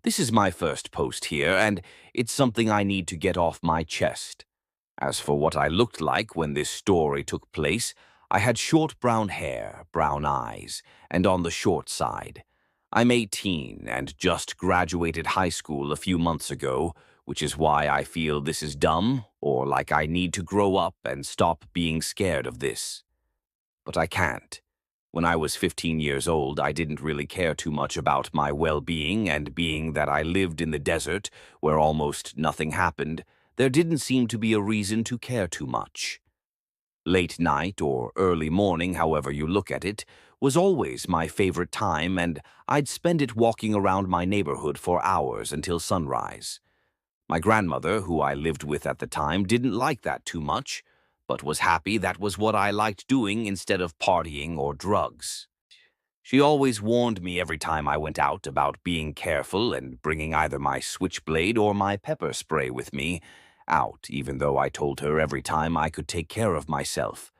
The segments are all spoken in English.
This is my first post here, and it's something I need to get off my chest. As for what I looked like when this story took place, I had short brown hair, brown eyes, and on the short side. I'm 18 and just graduated high school a few months ago, which is why I feel this is dumb, or like I need to grow up and stop being scared of this. But I can't. When I was 15 years old, I didn't really care too much about my well-being, and being that I lived in the desert, where almost nothing happened, there didn't seem to be a reason to care too much. Late night or early morning, however you look at it, was always my favorite time, and I'd spend it walking around my neighborhood for hours until sunrise. My grandmother, who I lived with at the time, didn't like that too much, but was happy that was what I liked doing instead of partying or drugs. She always warned me every time I went out about being careful and bringing either my switchblade or my pepper spray with me out, even though I told her every time I could take care of myself.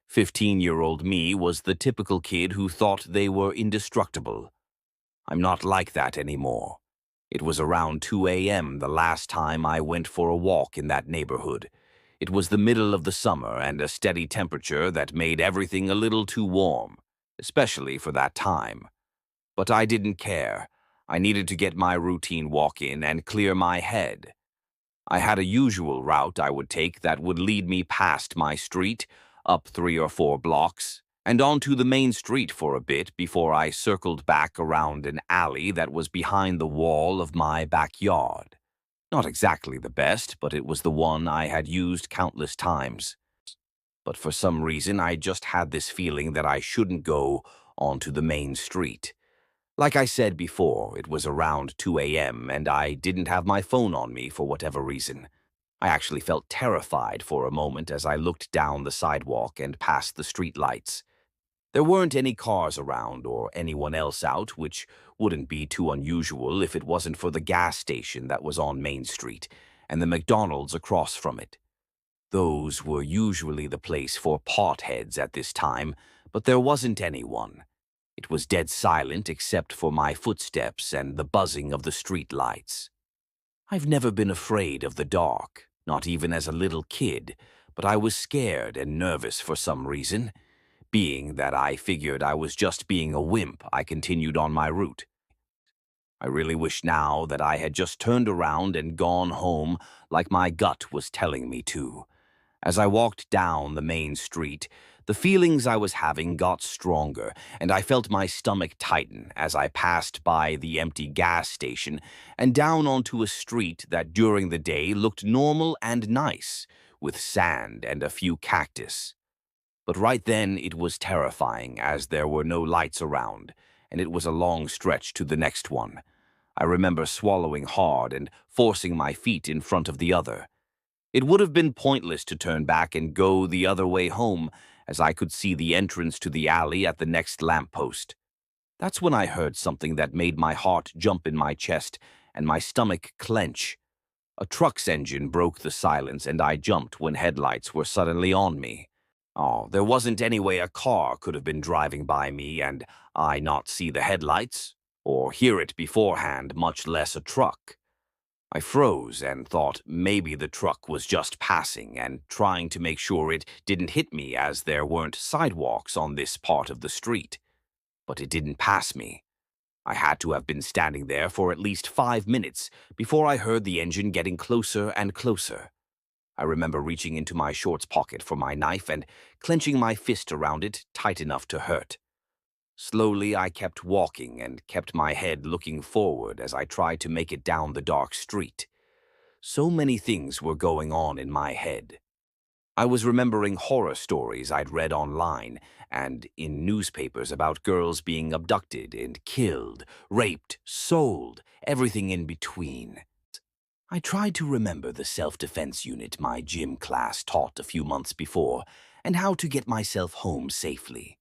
15-year-old me was the typical kid who thought they were indestructible. I'm not like that anymore. It was around 2 a.m. the last time I went for a walk in that neighborhood. It was the middle of the summer and a steady temperature that made everything a little too warm, especially for that time. But I didn't care. I needed to get my routine walk in and clear my head. I had a usual route I would take that would lead me past my street, up 3 or 4 blocks, and onto the main street for a bit before I circled back around an alley that was behind the wall of my backyard. Not exactly the best, but it was the one I had used countless times. But for some reason, I just had this feeling that I shouldn't go onto the main street. Like I said before, it was around 2 a.m. and I didn't have my phone on me for whatever reason. I actually felt terrified for a moment as I looked down the sidewalk and past the streetlights. There weren't any cars around or anyone else out, which wouldn't be too unusual if it wasn't for the gas station that was on Main Street and the McDonald's across from it. Those were usually the place for potheads at this time, but there wasn't anyone. It was dead silent except for my footsteps and the buzzing of the street lights. I've never been afraid of the dark, not even as a little kid, but I was scared and nervous for some reason. Being that I figured I was just being a wimp, I continued on my route. I really wish now that I had just turned around and gone home like my gut was telling me to. As I walked down the main street, the feelings I was having got stronger, and I felt my stomach tighten as I passed by the empty gas station and down onto a street that during the day looked normal and nice, with sand and a few cactus. But right then it was terrifying as there were no lights around, and it was a long stretch to the next one. I remember swallowing hard and forcing my feet in front of the other. It would have been pointless to turn back and go the other way home, as I could see the entrance to the alley at the next lamppost. That's when I heard something that made my heart jump in my chest and my stomach clench. A truck's engine broke the silence, and I jumped when headlights were suddenly on me. Oh, there wasn't any way a car could have been driving by me and I not see the headlights, or hear it beforehand, much less a truck. I froze and thought maybe the truck was just passing and trying to make sure it didn't hit me as there weren't sidewalks on this part of the street. But it didn't pass me. I had to have been standing there for at least 5 minutes before I heard the engine getting closer and closer. I remember reaching into my shorts pocket for my knife and clenching my fist around it tight enough to hurt. Slowly, I kept walking and kept my head looking forward as I tried to make it down the dark street. So many things were going on in my head. I was remembering horror stories I'd read online and in newspapers about girls being abducted and killed, raped, sold, everything in between. I tried to remember the self-defense unit my gym class taught a few months before and how to get myself home safely.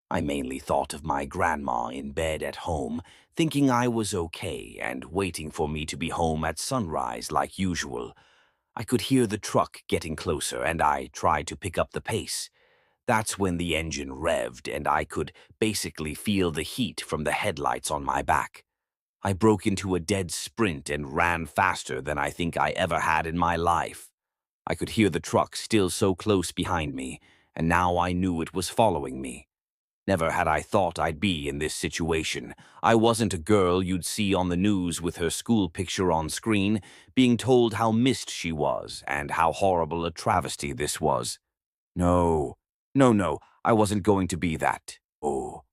I mainly thought of my grandma in bed at home, thinking I was okay and waiting for me to be home at sunrise like usual. I could hear the truck getting closer and I tried to pick up the pace. That's when the engine revved and I could basically feel the heat from the headlights on my back. I broke into a dead sprint and ran faster than I think I ever had in my life. I could hear the truck still so close behind me, and now I knew it was following me. Never had I thought I'd be in this situation. I wasn't a girl you'd see on the news with her school picture on screen, being told how missed she was and how horrible a travesty this was. No, no, I wasn't going to be that. Oh,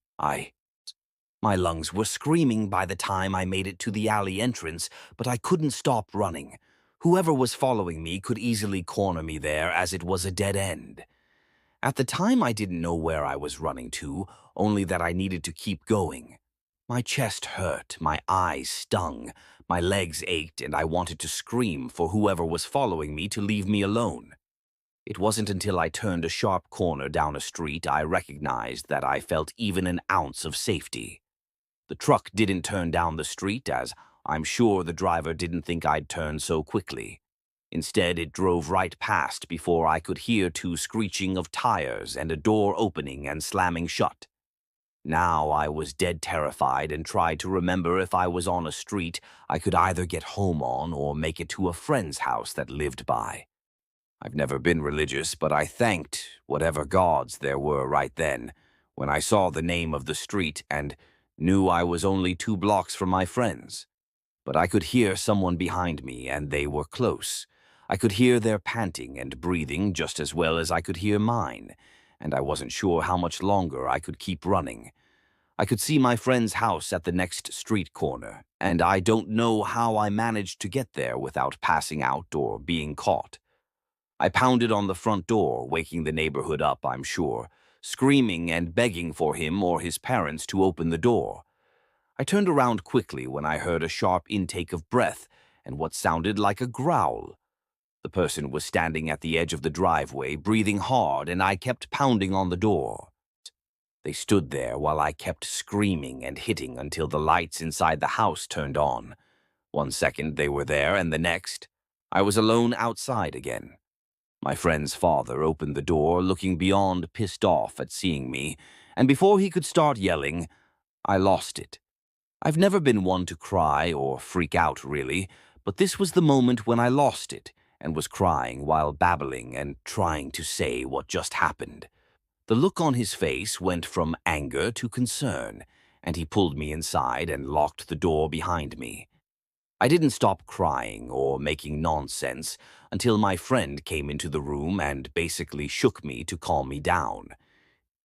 My lungs were screaming by the time I made it to the alley entrance, but I couldn't stop running. Whoever was following me could easily corner me there, as it was a dead end. At the time, I didn't know where I was running to, only that I needed to keep going. My chest hurt, my eyes stung, my legs ached, and I wanted to scream for whoever was following me to leave me alone. It wasn't until I turned a sharp corner down a street I recognized that I felt even an ounce of safety. The truck didn't turn down the street, as I'm sure the driver didn't think I'd turn so quickly. Instead, it drove right past before I could hear two screeching of tires and a door opening and slamming shut. Now I was dead terrified and tried to remember if I was on a street I could either get home on or make it to a friend's house that lived by. I've never been religious, but I thanked whatever gods there were right then when I saw the name of the street and knew I was only 2 blocks from my friends. But I could hear someone behind me, and they were close. I could hear their panting and breathing just as well as I could hear mine, and I wasn't sure how much longer I could keep running. I could see my friend's house at the next street corner, and I don't know how I managed to get there without passing out or being caught. I pounded on the front door, waking the neighborhood up, I'm sure, screaming and begging for him or his parents to open the door. I turned around quickly when I heard a sharp intake of breath and what sounded like a growl. The person was standing at the edge of the driveway, breathing hard, and I kept pounding on the door. They stood there while I kept screaming and hitting until the lights inside the house turned on. 1 second they were there, and the next, I was alone outside again. My friend's father opened the door, looking beyond pissed off at seeing me, and before he could start yelling, I lost it. I've never been one to cry or freak out, really, but this was the moment when I lost it and was crying while babbling and trying to say what just happened. The look on his face went from anger to concern, and he pulled me inside and locked the door behind me. I didn't stop crying or making nonsense until my friend came into the room and basically shook me to calm me down.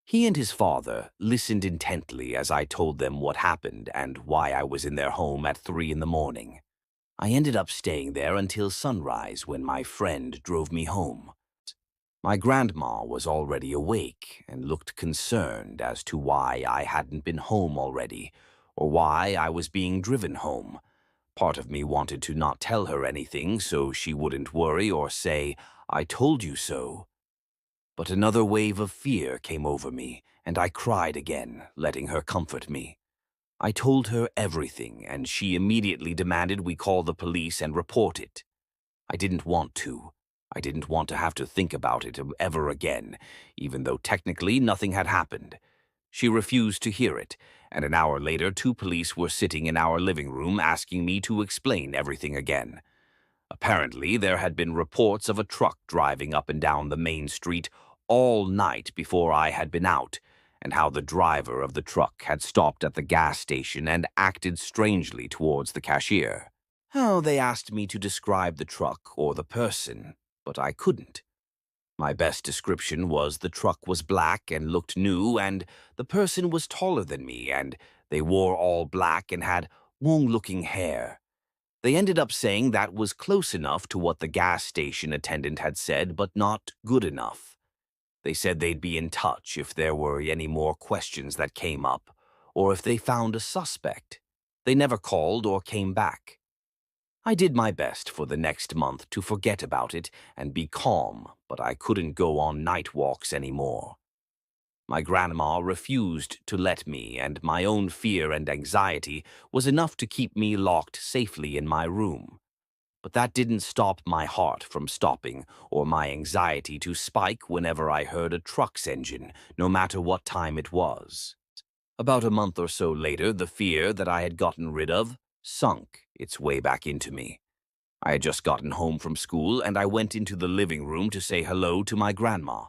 He and his father listened intently as I told them what happened and why I was in their home at 3 in the morning. I ended up staying there until sunrise when my friend drove me home. My grandma was already awake and looked concerned as to why I hadn't been home already or why I was being driven home. Part of me wanted to not tell her anything so she wouldn't worry or say, "I told you so." But another wave of fear came over me, and I cried again, letting her comfort me. I told her everything, and she immediately demanded we call the police and report it. I didn't want to. I didn't want to have to think about it ever again, even though technically nothing had happened. She refused to hear it, and an hour later 2 police were sitting in our living room asking me to explain everything again. Apparently, there had been reports of a truck driving up and down the main street all night before I had been out, and how the driver of the truck had stopped at the gas station and acted strangely towards the cashier. Oh, they asked me to describe the truck or the person, but I couldn't. My best description was the truck was black and looked new, and the person was taller than me, and they wore all black and had long-looking hair. They ended up saying that was close enough to what the gas station attendant had said, but not good enough. They said they'd be in touch if there were any more questions that came up, or if they found a suspect. They never called or came back. I did my best for the next month to forget about it and be calm, but I couldn't go on night walks anymore. My grandma refused to let me, and my own fear and anxiety was enough to keep me locked safely in my room. But that didn't stop my heart from stopping or my anxiety to spike whenever I heard a truck's engine, no matter what time it was. About a month or so later, the fear that I had gotten rid of sunk its way back into me. I had just gotten home from school, and I went into the living room to say hello to my grandma.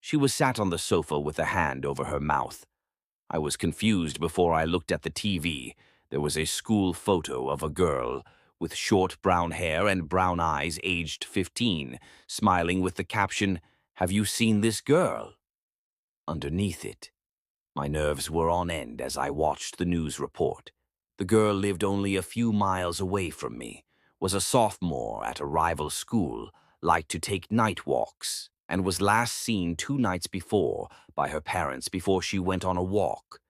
She was sat on the sofa with a hand over her mouth. I was confused before I looked at the TV. There was a school photo of a girl with short brown hair and brown eyes, aged 15, smiling with the caption, "Have you seen this girl?" Underneath it, my nerves were on end as I watched the news report. The girl lived only a few miles away from me, was a sophomore at a rival school, liked to take night walks, and was last seen 2 nights before by her parents before she went on a walk.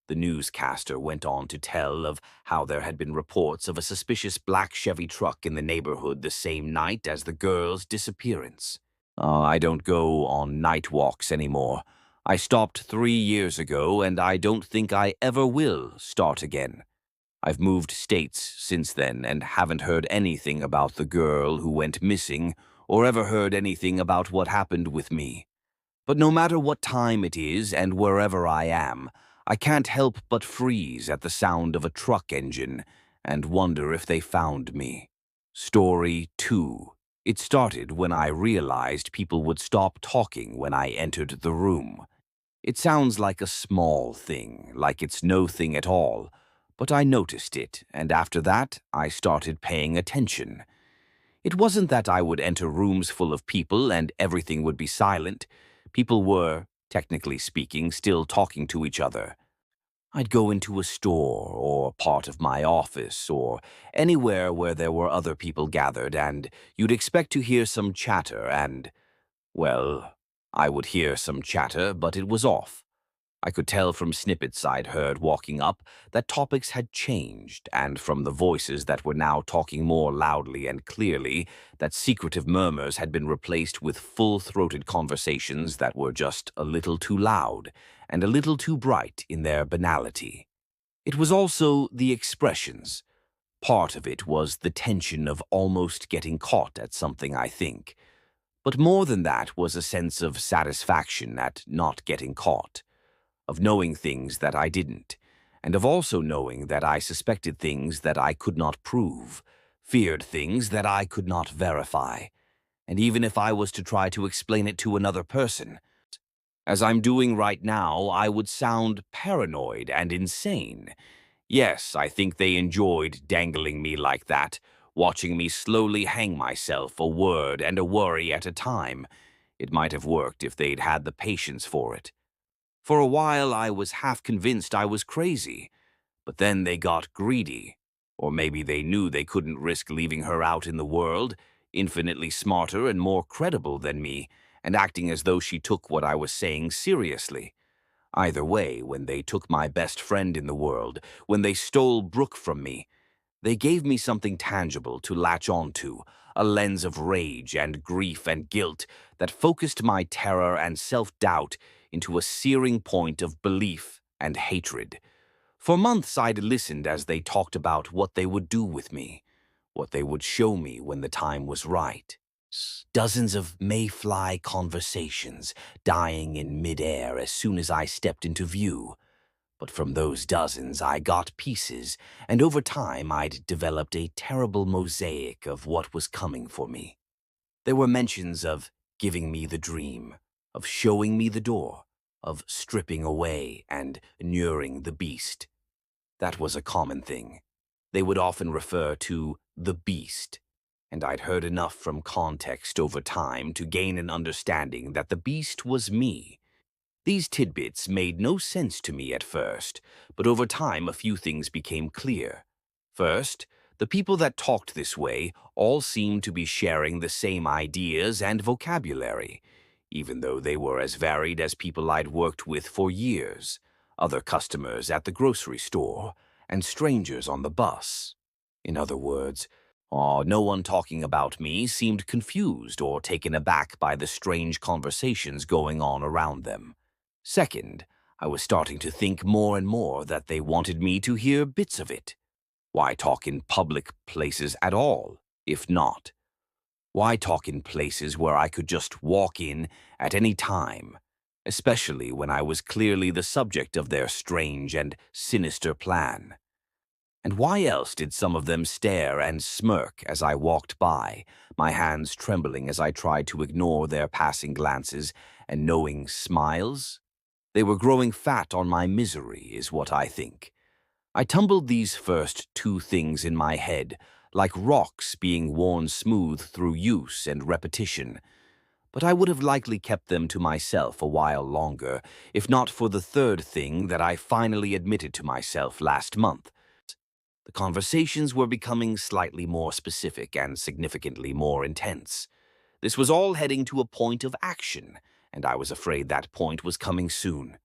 The newscaster went on to tell of how there had been reports of a suspicious black Chevy truck in the neighborhood the same night as the girl's disappearance. I don't go on night walks anymore. I stopped 3 years ago, and I don't think I ever will start again. I've moved states since then and haven't heard anything about the girl who went missing or ever heard anything about what happened with me. But no matter what time it is and wherever I am, I can't help but freeze at the sound of a truck engine and wonder if they found me. Story 2. It started when I realized people would stop talking when I entered the room. It sounds like a small thing, like it's no thing at all, but I noticed it, and after that, I started paying attention. It wasn't that I would enter rooms full of people and everything would be silent. People were, technically speaking, still talking to each other. I'd go into a store or part of my office or anywhere where there were other people gathered, and you'd expect to hear some chatter and, well, I would hear some chatter, but it was off. I could tell from snippets I'd heard walking up that topics had changed, and from the voices that were now talking more loudly and clearly that secretive murmurs had been replaced with full-throated conversations that were just a little too loud and a little too bright in their banality. It was also the expressions. Part of it was the tension of almost getting caught at something, I think. But more than that was a sense of satisfaction at not getting caught, of knowing things that I didn't, and of also knowing that I suspected things that I could not prove, feared things that I could not verify, and even if I was to try to explain it to another person, as I'm doing right now, I would sound paranoid and insane. Yes, I think they enjoyed dangling me like that, watching me slowly hang myself a word and a worry at a time. It might have worked if they'd had the patience for it. For a while, I was half convinced I was crazy, but then they got greedy. Or maybe they knew they couldn't risk leaving her out in the world, infinitely smarter and more credible than me, and acting as though she took what I was saying seriously. Either way, when they took my best friend in the world, when they stole Brooke from me, they gave me something tangible to latch onto, a lens of rage and grief and guilt that focused my terror and self-doubt into a searing point of belief and hatred. For months I'd listened as they talked about what they would do with me, what they would show me when the time was right. Dozens of mayfly conversations dying in midair as soon as I stepped into view. But from those dozens, I got pieces, and over time I'd developed a terrible mosaic of what was coming for me. There were mentions of giving me the dream, of showing me the door, of stripping away and inuring the beast. That was a common thing. They would often refer to the beast, and I'd heard enough from context over time to gain an understanding that the beast was me. These tidbits made no sense to me at first, but over time a few things became clear. First, the people that talked this way all seemed to be sharing the same ideas and vocabulary, even though they were as varied as people I'd worked with for years, other customers at the grocery store, and strangers on the bus. In other words, no one talking about me seemed confused or taken aback by the strange conversations going on around them. Second, I was starting to think more and more that they wanted me to hear bits of it. Why talk in public places at all, if not? Why talk in places where I could just walk in at any time, especially when I was clearly the subject of their strange and sinister plan? And why else did some of them stare and smirk as I walked by, my hands trembling as I tried to ignore their passing glances and knowing smiles? They were growing fat on my misery, is what I think. I tumbled these first two things in my head, like rocks being worn smooth through use and repetition. But I would have likely kept them to myself a while longer, if not for the third thing that I finally admitted to myself last month. The conversations were becoming slightly more specific and significantly more intense. This was all heading to a point of action, and I was afraid that point was coming soon.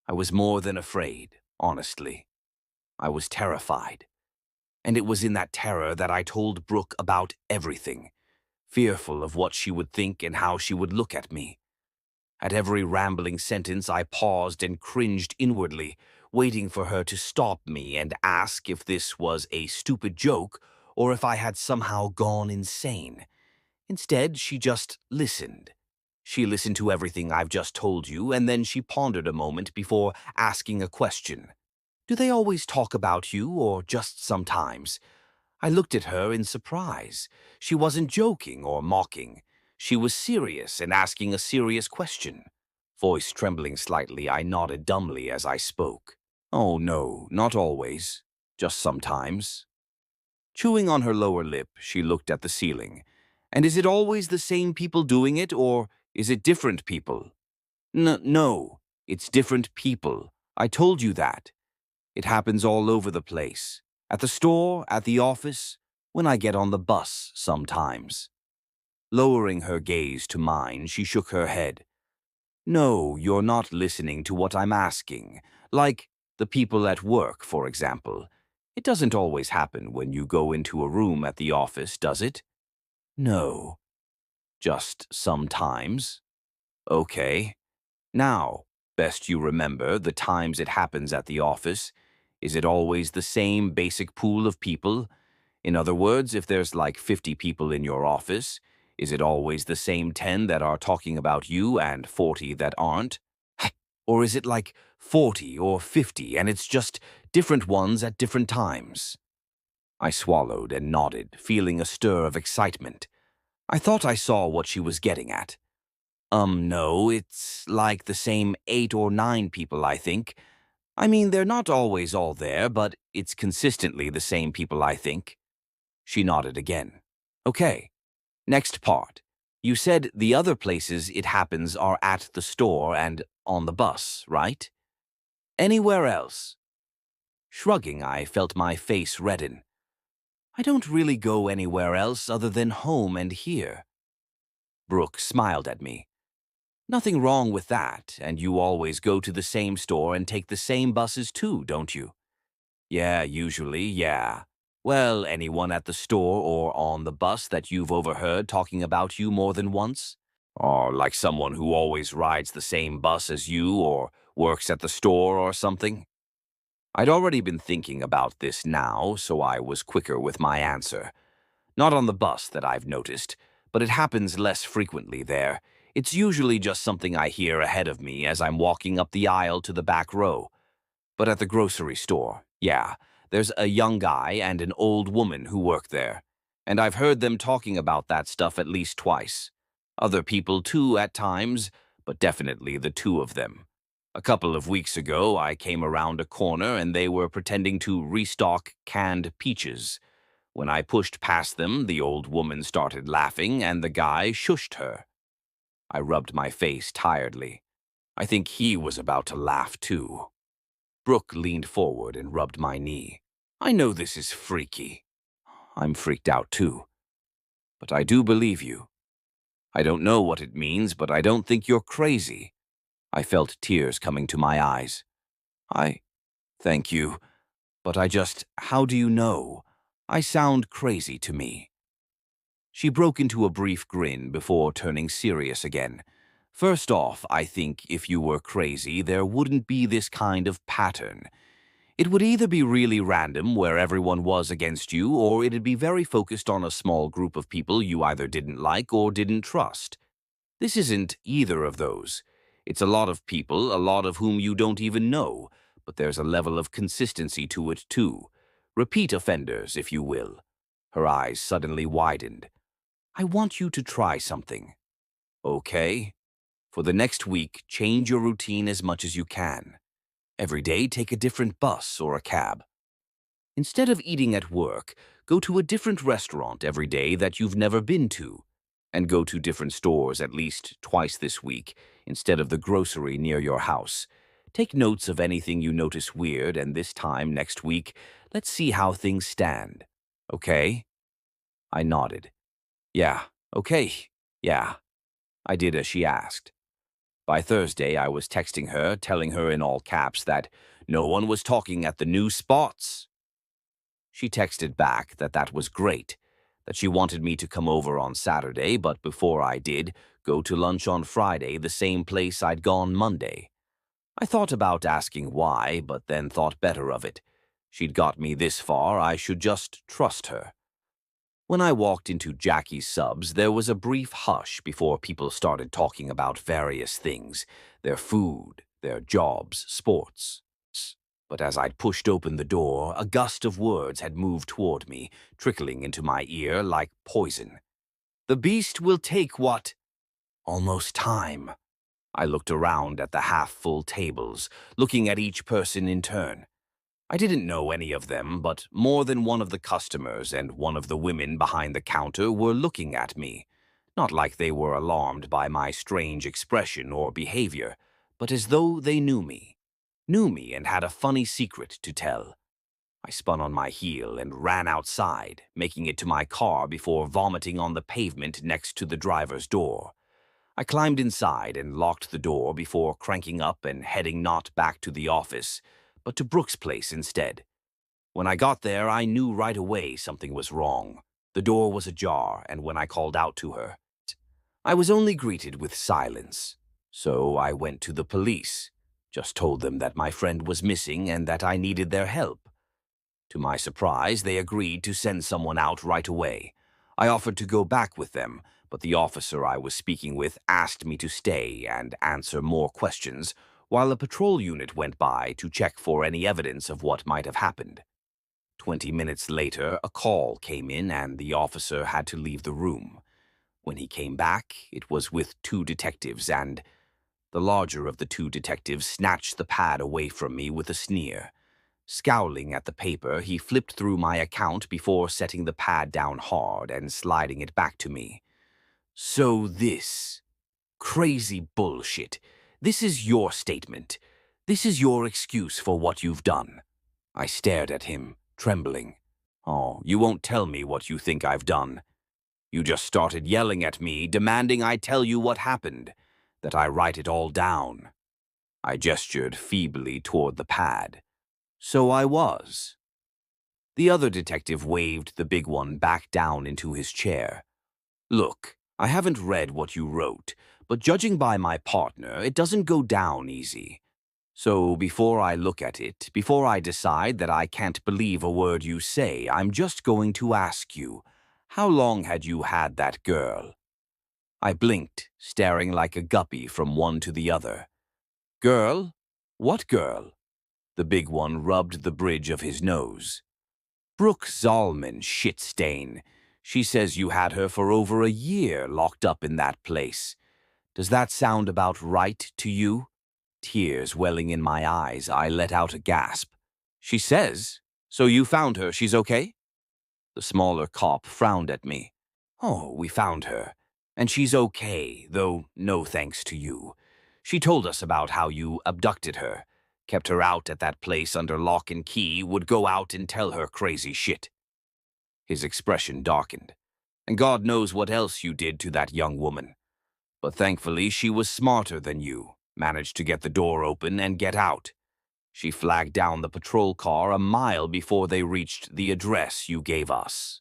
I was more than afraid, honestly. I was terrified. And it was in that terror that I told Brooke about everything, fearful of what she would think and how she would look at me. At every rambling sentence, I paused and cringed inwardly, waiting for her to stop me and ask if this was a stupid joke or if I had somehow gone insane. Instead, she just listened. She listened to everything I've just told you, and then she pondered a moment before asking a question. Do they always talk about you, or just sometimes? I looked at her in surprise. She wasn't joking or mocking. She was serious and asking a serious question. Voice trembling slightly, I nodded dumbly as I spoke. Oh no, not always. Just sometimes. Chewing on her lower lip, she looked at the ceiling. And is it always the same people doing it, or is it different people? No, it's different people. I told you that. It happens all over the place. At the store, at the office, when I get on the bus sometimes. Lowering her gaze to mine, she shook her head. No, you're not listening to what I'm asking. Like the people at work, for example. It doesn't always happen when you go into a room at the office, does it? No, just sometimes. Okay. Now, best you remember the times it happens at the office. Is it always the same basic pool of people? In other words, if there's like 50 people in your office, is it always the same 10 that are talking about you and 40 that aren't? Or is it like 40 or 50 and it's just different ones at different times? I swallowed and nodded, feeling a stir of excitement. I thought I saw what she was getting at. No, it's like the same 8 or 9 people, I think. I mean, they're not always all there, but it's consistently the same people, I think. She nodded again. Okay, next part. You said the other places it happens are at the store and on the bus, right? Anywhere else? Shrugging, I felt my face redden. I don't really go anywhere else other than home and here. Brooke smiled at me. Nothing wrong with that, and you always go to the same store and take the same buses too, don't you? Yeah, usually, yeah. Well, anyone at the store or on the bus that you've overheard talking about you more than once? Or like someone who always rides the same bus as you or works at the store or something? I'd already been thinking about this now, so I was quicker with my answer. Not on the bus that I've noticed, but it happens less frequently there. It's usually just something I hear ahead of me as I'm walking up the aisle to the back row. But at the grocery store, yeah, there's a young guy and an old woman who work there. And I've heard them talking about that stuff at least twice. Other people too at times, but definitely the two of them. A couple of weeks ago, I came around a corner and they were pretending to restock canned peaches. When I pushed past them, the old woman started laughing and the guy shushed her. I rubbed my face tiredly. I think he was about to laugh too. Brooke leaned forward and rubbed my knee. I know this is freaky. I'm freaked out too. But I do believe you. I don't know what it means, but I don't think you're crazy. I felt tears coming to my eyes. Thank you. But how do you know? I sound crazy to me. She broke into a brief grin before turning serious again. First off, I think if you were crazy, there wouldn't be this kind of pattern. It would either be really random, where everyone was against you, or it'd be very focused on a small group of people you either didn't like or didn't trust. This isn't either of those. It's a lot of people, a lot of whom you don't even know, but there's a level of consistency to it too. Repeat offenders, if you will. Her eyes suddenly widened. I want you to try something. Okay? For the next week, change your routine as much as you can. Every day, take a different bus or a cab. Instead of eating at work, go to a different restaurant every day that you've never been to. And go to different stores at least twice this week instead of the grocery near your house. Take notes of anything you notice weird, and this time next week, let's see how things stand. Okay? I nodded. Yeah, okay, yeah. I did as she asked. By Thursday, I was texting her, telling her in all caps that no one was talking at the new spots. She texted back that that was great, that she wanted me to come over on Saturday, but before I did, go to lunch on Friday, the same place I'd gone Monday. I thought about asking why, but then thought better of it. She'd got me this far, I should just trust her. When I walked into Jackie's Subs, there was a brief hush before people started talking about various things, their food, their jobs, sports. But as I'd pushed open the door, a gust of words had moved toward me, trickling into my ear like poison. The beast will take what? Almost time. I looked around at the half-full tables, looking at each person in turn. I didn't know any of them, but more than one of the customers and one of the women behind the counter were looking at me. Not like they were alarmed by my strange expression or behavior, but as though they knew me. Knew me and had a funny secret to tell. I spun on my heel and ran outside, making it to my car before vomiting on the pavement next to the driver's door. I climbed inside and locked the door before cranking up and heading not back to the office, but to Brooke's place instead. When I got there, I knew right away something was wrong. The door was ajar, and when I called out to her, I was only greeted with silence. So I went to the police, just told them that my friend was missing and that I needed their help. To my surprise, they agreed to send someone out right away. I offered to go back with them, but the officer I was speaking with asked me to stay and answer more questions, while a patrol unit went by to check for any evidence of what might have happened. 20 minutes later, a call came in and the officer had to leave the room. When he came back, it was with two detectives, and the larger of the two detectives snatched the pad away from me with a sneer. Scowling at the paper, he flipped through my account before setting the pad down hard and sliding it back to me. So this crazy bullshit. This is your statement. This is your excuse for what you've done. I stared at him, trembling. Oh, you won't tell me what you think I've done. You just started yelling at me, demanding I tell you what happened, that I write it all down. I gestured feebly toward the pad. So I was. The other detective waved the big one back down into his chair. Look, I haven't read what you wrote, but judging by my partner, it doesn't go down easy. So before I look at it, before I decide that I can't believe a word you say, I'm just going to ask you, how long had you had that girl? I blinked, staring like a guppy from one to the other. Girl? What girl? The big one rubbed the bridge of his nose. Brooke Zalman, shit stain. She says you had her for over a year locked up in that place. Does that sound about right to you? Tears welling in my eyes, I let out a gasp. She says? So you found her, she's okay? The smaller cop frowned at me. Oh, we found her. And she's okay, though no thanks to you. She told us about how you abducted her, kept her out at that place under lock and key, would go out and tell her crazy shit. His expression darkened. And God knows what else you did to that young woman. But thankfully, she was smarter than you, managed to get the door open and get out. She flagged down the patrol car a mile before they reached the address you gave us.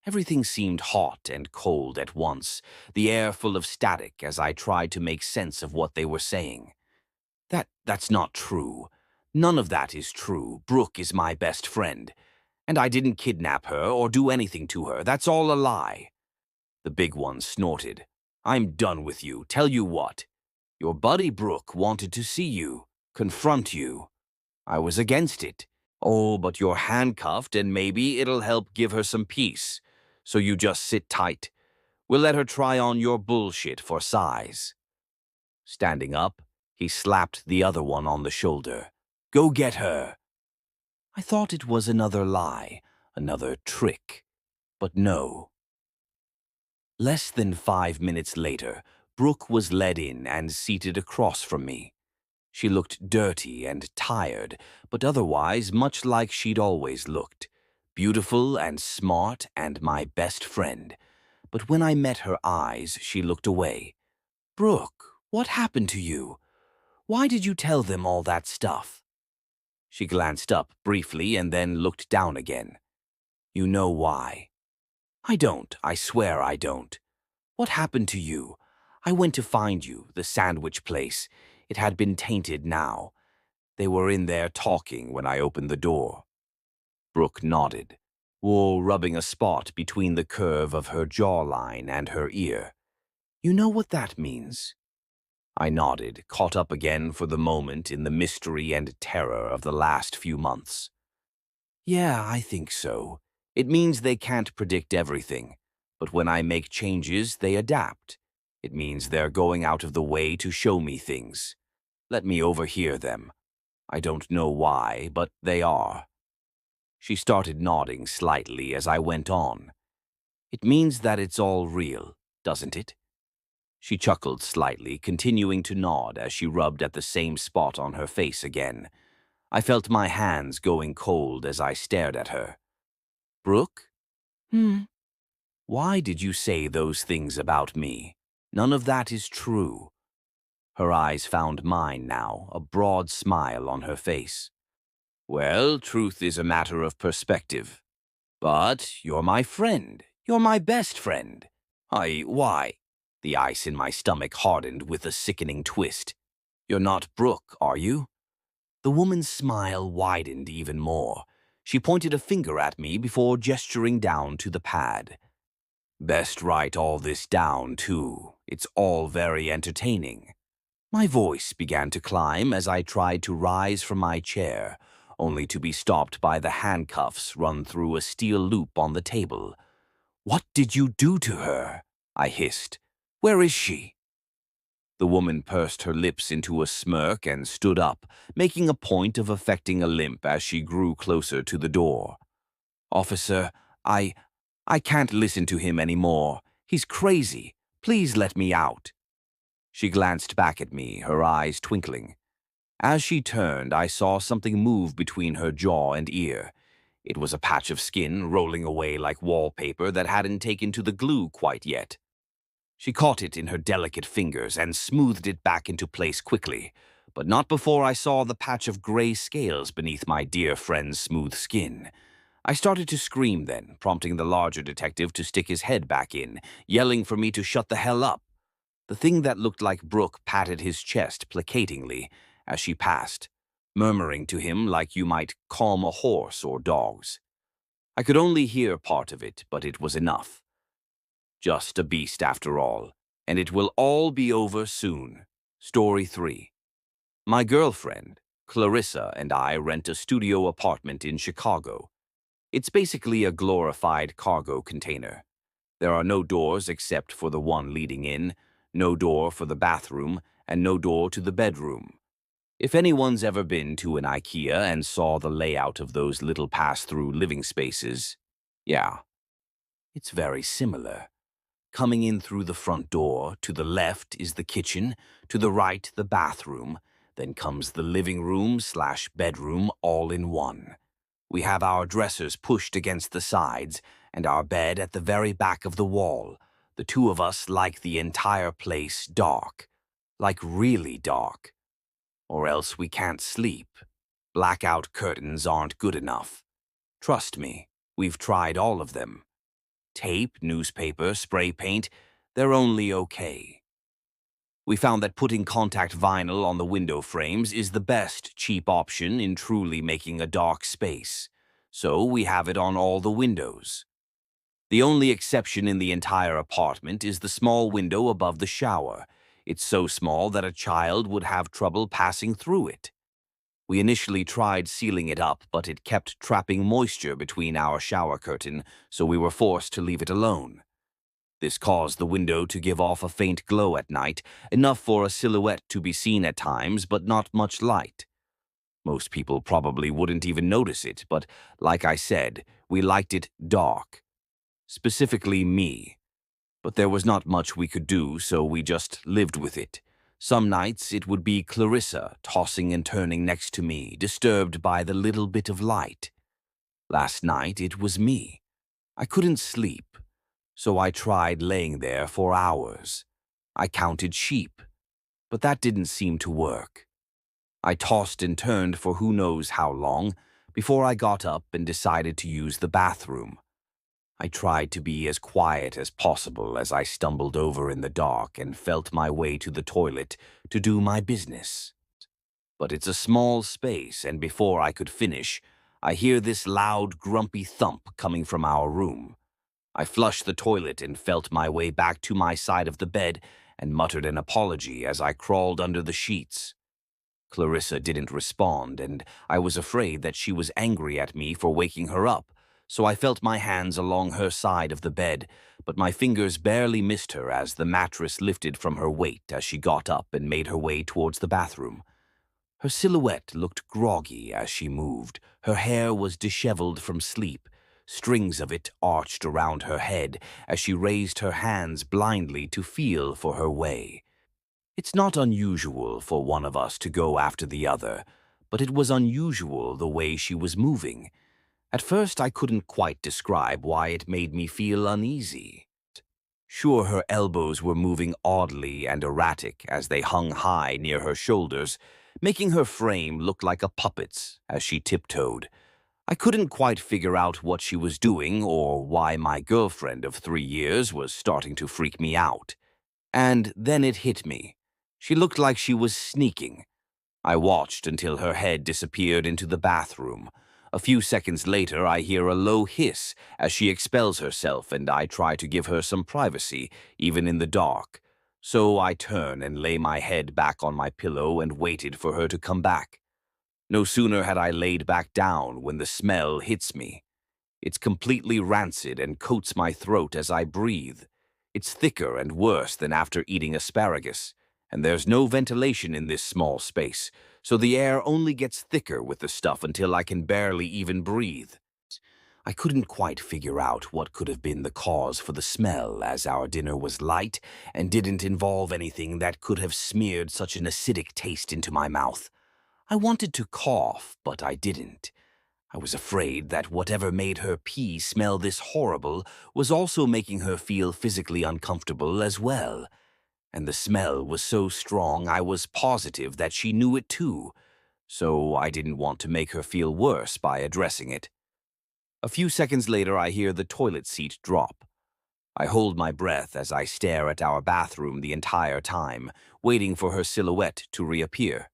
Everything seemed hot and cold at once, the air full of static as I tried to make sense of what they were saying. That's not true. None of that is true. Brooke is my best friend. And I didn't kidnap her or do anything to her. That's all a lie. The big one snorted. I'm done with you. Tell you what. Your buddy Brooke wanted to see you, confront you. I was against it. Oh, but you're handcuffed and maybe it'll help give her some peace. So you just sit tight. We'll let her try on your bullshit for size. Standing up, he slapped the other one on the shoulder. Go get her. I thought it was another lie, another trick. But no. Less than 5 minutes later, Brooke was led in and seated across from me. She looked dirty and tired, but otherwise much like she'd always looked. Beautiful and smart and my best friend. But when I met her eyes, she looked away. Brooke, what happened to you? Why did you tell them all that stuff? She glanced up briefly and then looked down again. You know why. I don't, I swear I don't. What happened to you? I went to find you, the sandwich place. It had been tainted now. They were in there talking when I opened the door. Brooke nodded, wool rubbing a spot between the curve of her jawline and her ear. You know what that means? I nodded, caught up again for the moment in the mystery and terror of the last few months. Yeah, I think so. It means they can't predict everything, but when I make changes, they adapt. It means they're going out of the way to show me things. Let me overhear them. I don't know why, but they are. She started nodding slightly as I went on. It means that it's all real, doesn't it? She chuckled slightly, continuing to nod as she rubbed at the same spot on her face again. I felt my hands going cold as I stared at her. Brooke? Why did you say those things about me? None of that is true. Her eyes found mine now, a broad smile on her face. Well, truth is a matter of perspective. But you're my friend. You're my best friend. Why? The ice in my stomach hardened with a sickening twist. You're not Brooke, are you? The woman's smile widened even more. She pointed a finger at me before gesturing down to the pad. Best write all this down, too. It's all very entertaining. My voice began to climb as I tried to rise from my chair, only to be stopped by the handcuffs run through a steel loop on the table. What did you do to her? I hissed. Where is she? The woman pursed her lips into a smirk and stood up, making a point of affecting a limp as she grew closer to the door. Officer, I can't listen to him anymore. He's crazy. Please let me out. She glanced back at me, her eyes twinkling. As she turned, I saw something move between her jaw and ear. It was a patch of skin rolling away like wallpaper that hadn't taken to the glue quite yet. She caught it in her delicate fingers and smoothed it back into place quickly, but not before I saw the patch of gray scales beneath my dear friend's smooth skin. I started to scream then, prompting the larger detective to stick his head back in, yelling for me to shut the hell up. The thing that looked like Brooke patted his chest placatingly as she passed, murmuring to him like you might calm a horse or dogs. I could only hear part of it, but it was enough. Just a beast after all, and it will all be over soon. Story 3. My girlfriend, Clarissa, and I rent a studio apartment in Chicago. It's basically a glorified cargo container. There are no doors except for the one leading in, no door for the bathroom, and no door to the bedroom. If anyone's ever been to an IKEA and saw the layout of those little pass-through living spaces, yeah, it's very similar. Coming in through the front door, to the left is the kitchen, to the right the bathroom, then comes the living room/bedroom all in one. We have our dressers pushed against the sides and our bed at the very back of the wall. The two of us like the entire place dark, like really dark. Or else we can't sleep. Blackout curtains aren't good enough. Trust me, we've tried all of them. Tape, newspaper, spray paint, they're only okay. We found that putting contact vinyl on the window frames is the best cheap option in truly making a dark space, so we have it on all the windows. The only exception in the entire apartment is the small window above the shower. It's so small that a child would have trouble passing through it. We initially tried sealing it up, but it kept trapping moisture between our shower curtain, so we were forced to leave it alone. This caused the window to give off a faint glow at night, enough for a silhouette to be seen at times, but not much light. Most people probably wouldn't even notice it, but like I said, we liked it dark. Specifically me. But there was not much we could do, so we just lived with it. Some nights it would be Clarissa tossing and turning next to me, disturbed by the little bit of light. Last night it was me. I couldn't sleep, so I tried laying there for hours. I counted sheep, but that didn't seem to work. I tossed and turned for who knows how long before I got up and decided to use the bathroom. I tried to be as quiet as possible as I stumbled over in the dark and felt my way to the toilet to do my business. But it's a small space, and before I could finish, I hear this loud, grumpy thump coming from our room. I flushed the toilet and felt my way back to my side of the bed and muttered an apology as I crawled under the sheets. Clarissa didn't respond, and I was afraid that she was angry at me for waking her up, so I felt my hands along her side of the bed, but my fingers barely missed her as the mattress lifted from her weight as she got up and made her way towards the bathroom. Her silhouette looked groggy as she moved. Her hair was disheveled from sleep, strings of it arched around her head as she raised her hands blindly to feel for her way. It's not unusual for one of us to go after the other, but it was unusual the way she was moving. At first, I couldn't quite describe why it made me feel uneasy. Sure, her elbows were moving oddly and erratic as they hung high near her shoulders, making her frame look like a puppet's as she tiptoed. I couldn't quite figure out what she was doing or why my girlfriend of 3 years was starting to freak me out. And then it hit me. She looked like she was sneaking. I watched until her head disappeared into the bathroom. A few seconds later, I hear a low hiss as she expels herself, and I try to give her some privacy, even in the dark. So I turn and lay my head back on my pillow and waited for her to come back. No sooner had I laid back down when the smell hits me. It's completely rancid and coats my throat as I breathe. It's thicker and worse than after eating asparagus, and there's no ventilation in this small space, so the air only gets thicker with the stuff until I can barely even breathe. I couldn't quite figure out what could have been the cause for the smell, as our dinner was light and didn't involve anything that could have smeared such an acidic taste into my mouth. I wanted to cough, but I didn't. I was afraid that whatever made her pee smell this horrible was also making her feel physically uncomfortable as well. And the smell was so strong I was positive that she knew it too, so I didn't want to make her feel worse by addressing it. A few seconds later, I hear the toilet seat drop. I hold my breath as I stare at our bathroom the entire time, waiting for her silhouette to reappear.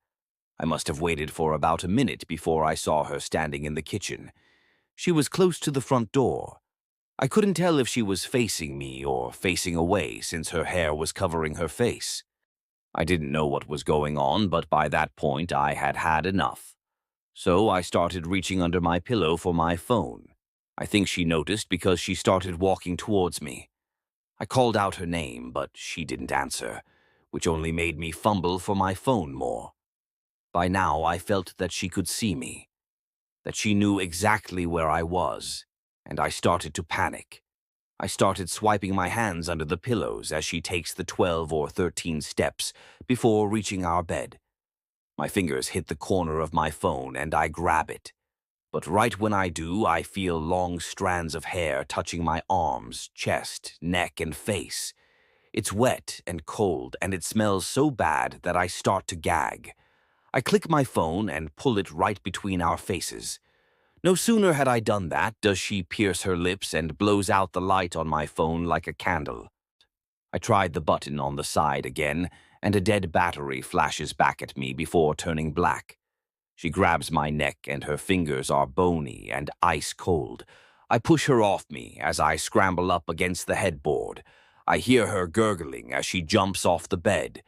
I must have waited for about a minute before I saw her standing in the kitchen. She was close to the front door. I couldn't tell if she was facing me or facing away since her hair was covering her face. I didn't know what was going on, but by that point I had had enough. So I started reaching under my pillow for my phone. I think she noticed because she started walking towards me. I called out her name, but she didn't answer, which only made me fumble for my phone more. By now, I felt that she could see me, that she knew exactly where I was, and I started to panic. I started swiping my hands under the pillows as she takes the 12 or 13 steps before reaching our bed. My fingers hit the corner of my phone and I grab it. But right when I do, I feel long strands of hair touching my arms, chest, neck, and face. It's wet and cold, and it smells so bad that I start to gag. I click my phone and pull it right between our faces. No sooner had I done that does she pierce her lips and blows out the light on my phone like a candle. I tried the button on the side again, and a dead battery flashes back at me before turning black. She grabs my neck and her fingers are bony and ice cold. I push her off me as I scramble up against the headboard. I hear her gurgling as she jumps off the bed.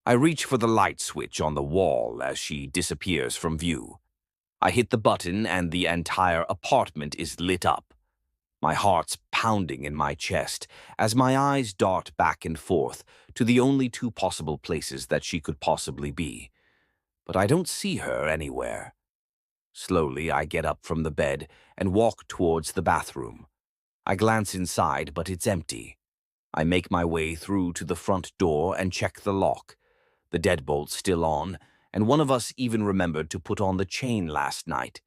I reach for the light switch on the wall as she disappears from view. I hit the button and the entire apartment is lit up. My heart's pounding in my chest as my eyes dart back and forth to the only two possible places that she could possibly be. But I don't see her anywhere. Slowly, I get up from the bed and walk towards the bathroom. I glance inside, but it's empty. I make my way through to the front door and check the lock. The deadbolt's still on, and one of us even remembered to put on the chain last night.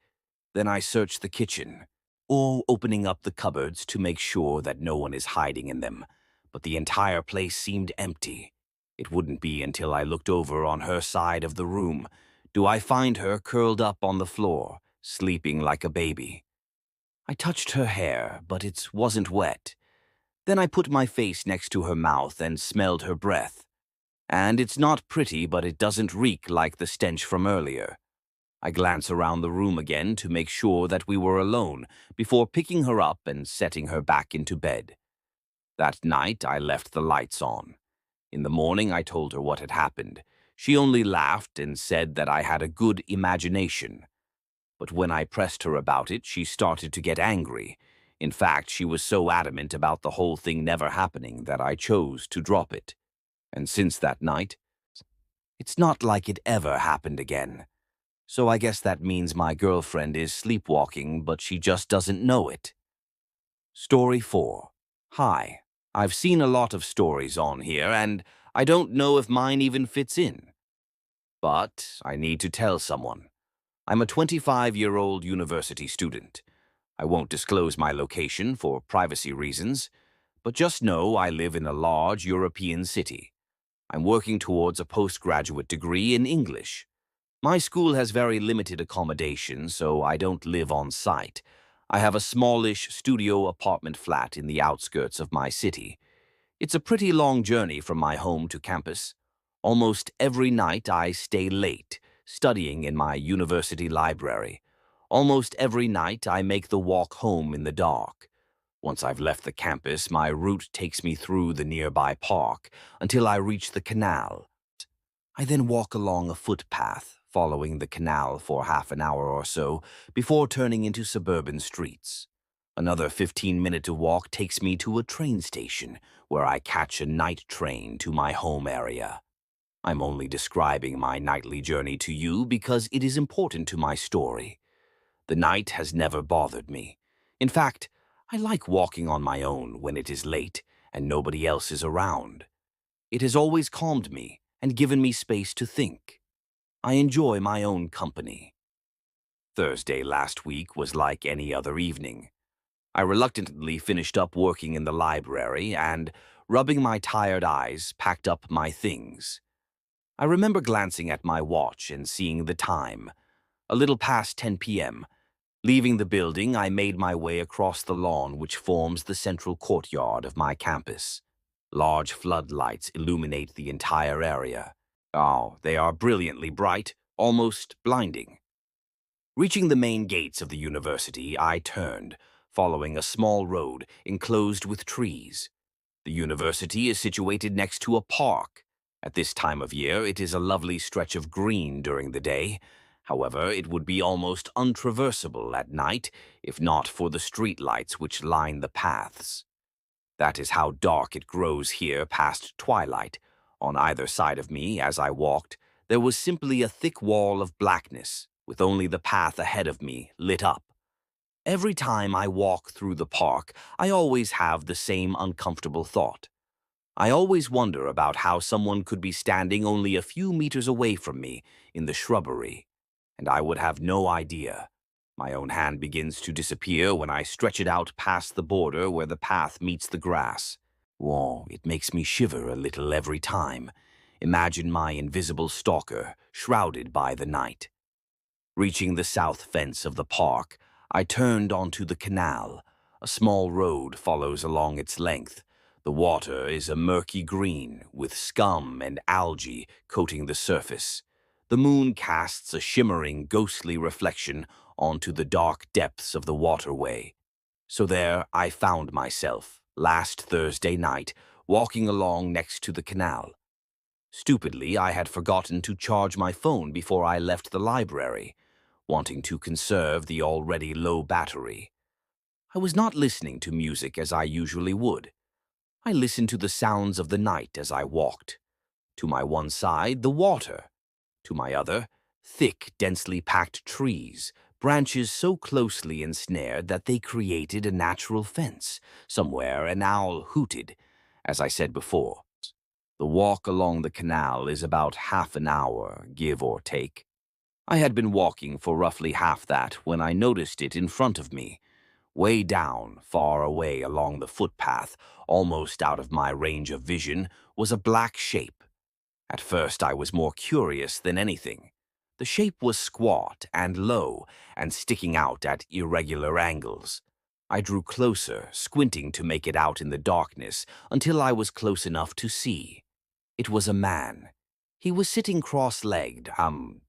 Then I search the kitchen, opening up the cupboards to make sure that no one is hiding in them. But the entire place seemed empty. It wouldn't be until I looked over on her side of the room do I find her curled up on the floor, sleeping like a baby. I touched her hair, but it wasn't wet. Then I put my face next to her mouth and smelled her breath. And it's not pretty, but it doesn't reek like the stench from earlier. I glance around the room again to make sure that we were alone before picking her up and setting her back into bed. That night, I left the lights on. In the morning, I told her what had happened. She only laughed and said that I had a good imagination. But when I pressed her about it, she started to get angry. In fact, she was so adamant about the whole thing never happening that I chose to drop it. And since that night, it's not like it ever happened again. So I guess that means my girlfriend is sleepwalking, but she just doesn't know it. Story 4. Hi. I've seen a lot of stories on here, and I don't know if mine even fits in. But I need to tell someone. I'm a 25-year-old university student. I won't disclose my location for privacy reasons, but just know I live in a large European city. I'm working towards a postgraduate degree in English. My school has very limited accommodation, so I don't live on site. I have a smallish studio apartment flat in the outskirts of my city. It's a pretty long journey from my home to campus. Almost every night I stay late, studying in my university library. Almost every night I make the walk home in the dark. Once I've left the campus, my route takes me through the nearby park until I reach the canal. I then walk along a footpath, following the canal for half an hour or so before turning into suburban streets. Another 15-minute walk takes me to a train station where I catch a night train to my home area. I'm only describing my nightly journey to you because it is important to my story. The night has never bothered me. In fact, I like walking on my own when it is late and nobody else is around. It has always calmed me and given me space to think. I enjoy my own company. Thursday last week was like any other evening. I reluctantly finished up working in the library and, rubbing my tired eyes, packed up my things. I remember glancing at my watch and seeing the time, a little past 10 p.m. Leaving the building, I made my way across the lawn which forms the central courtyard of my campus. Large floodlights illuminate the entire area. Oh, they are brilliantly bright, almost blinding. Reaching the main gates of the university, I turned, following a small road enclosed with trees. The university is situated next to a park. At this time of year, it is a lovely stretch of green during the day. However, it would be almost untraversable at night if not for the streetlights which line the paths. That is how dark it grows here past twilight. On either side of me, as I walked, there was simply a thick wall of blackness, with only the path ahead of me lit up. Every time I walk through the park, I always have the same uncomfortable thought. I always wonder about how someone could be standing only a few meters away from me in the shrubbery, and I would have no idea. My own hand begins to disappear when I stretch it out past the border where the path meets the grass. Whoa, it makes me shiver a little every time. Imagine my invisible stalker, shrouded by the night. Reaching the south fence of the park, I turned onto the canal. A small road follows along its length. The water is a murky green, with scum and algae coating the surface. The moon casts a shimmering, ghostly reflection onto the dark depths of the waterway. So there I found myself, last Thursday night, walking along next to the canal. Stupidly, I had forgotten to charge my phone before I left the library, wanting to conserve the already low battery. I was not listening to music as I usually would. I listened to the sounds of the night as I walked. To my one side, the water. To my other, thick, densely packed trees, branches so closely ensnared that they created a natural fence. Somewhere an owl hooted, as I said before. The walk along the canal is about half an hour, give or take. I had been walking for roughly half that when I noticed it in front of me. Way down, far away along the footpath, almost out of my range of vision, was a black shape. At first I was more curious than anything. The shape was squat and low and sticking out at irregular angles. I drew closer, squinting to make it out in the darkness, until I was close enough to see. It was a man. He was sitting cross-legged,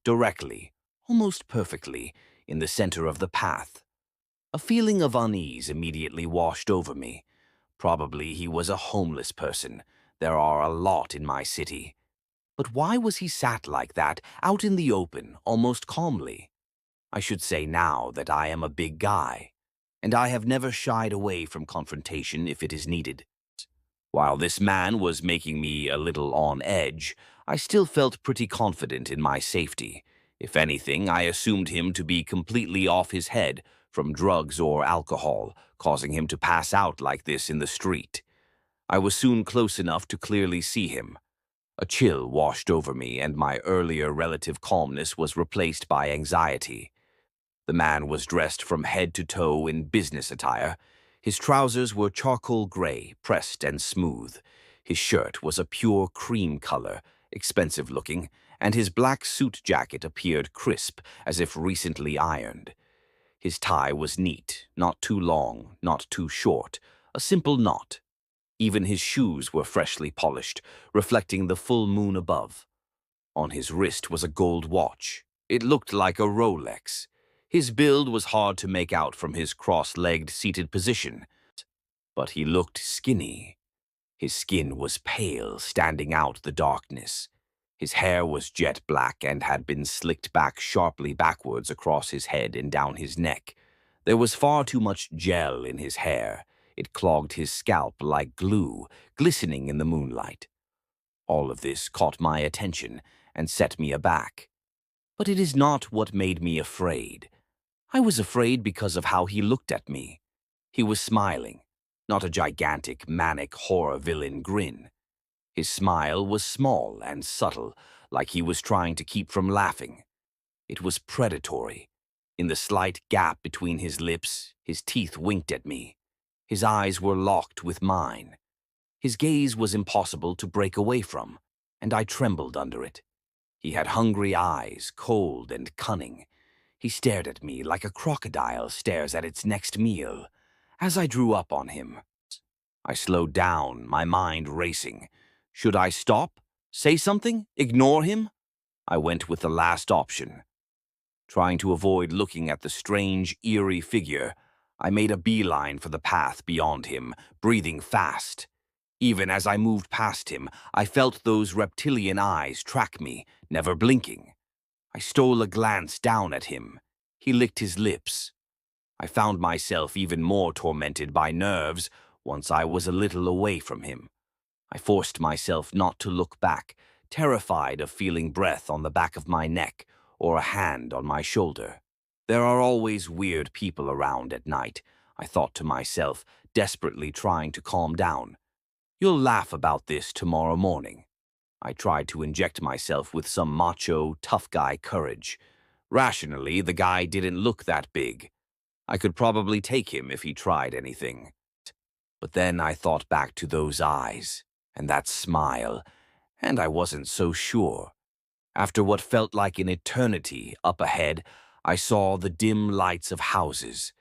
directly, almost perfectly, in the center of the path. A feeling of unease immediately washed over me. Probably he was a homeless person. There are a lot in my city. But why was he sat like that, out in the open, almost calmly? I should say now that I am a big guy, and I have never shied away from confrontation if it is needed. While this man was making me a little on edge, I still felt pretty confident in my safety. If anything, I assumed him to be completely off his head from drugs or alcohol, causing him to pass out like this in the street. I was soon close enough to clearly see him. A chill washed over me, and my earlier relative calmness was replaced by anxiety. The man was dressed from head to toe in business attire. His trousers were charcoal gray, pressed and smooth. His shirt was a pure cream color, expensive looking, and his black suit jacket appeared crisp, as if recently ironed. His tie was neat, not too long, not too short, a simple knot. Even his shoes were freshly polished, reflecting the full moon above. On his wrist was a gold watch. It looked like a Rolex. His build was hard to make out from his cross-legged seated position, but he looked skinny. His skin was pale, standing out the darkness. His hair was jet black and had been slicked back sharply backwards across his head and down his neck. There was far too much gel in his hair. It clogged his scalp like glue, glistening in the moonlight. All of this caught my attention and set me aback. But it is not what made me afraid. I was afraid because of how he looked at me. He was smiling, not a gigantic, manic horror villain grin. His smile was small and subtle, like he was trying to keep from laughing. It was predatory. In the slight gap between his lips, his teeth winked at me. His eyes were locked with mine. His gaze was impossible to break away from, and I trembled under it. He had hungry eyes, cold and cunning. He stared at me like a crocodile stares at its next meal. As I drew up on him, I slowed down, my mind racing. Should I stop? Say something? Ignore him? I went with the last option. Trying to avoid looking at the strange, eerie figure, I made a beeline for the path beyond him, breathing fast. Even as I moved past him, I felt those reptilian eyes track me, never blinking. I stole a glance down at him. He licked his lips. I found myself even more tormented by nerves once I was a little away from him. I forced myself not to look back, terrified of feeling breath on the back of my neck or a hand on my shoulder. There are always weird people around at night, I thought to myself, desperately trying to calm down. You'll laugh about this tomorrow morning. I tried to inject myself with some macho, tough guy courage. Rationally, the guy didn't look that big. I could probably take him if he tried anything. But then I thought back to those eyes, and that smile, and I wasn't so sure. After what felt like an eternity up ahead, I saw the dim lights of houses.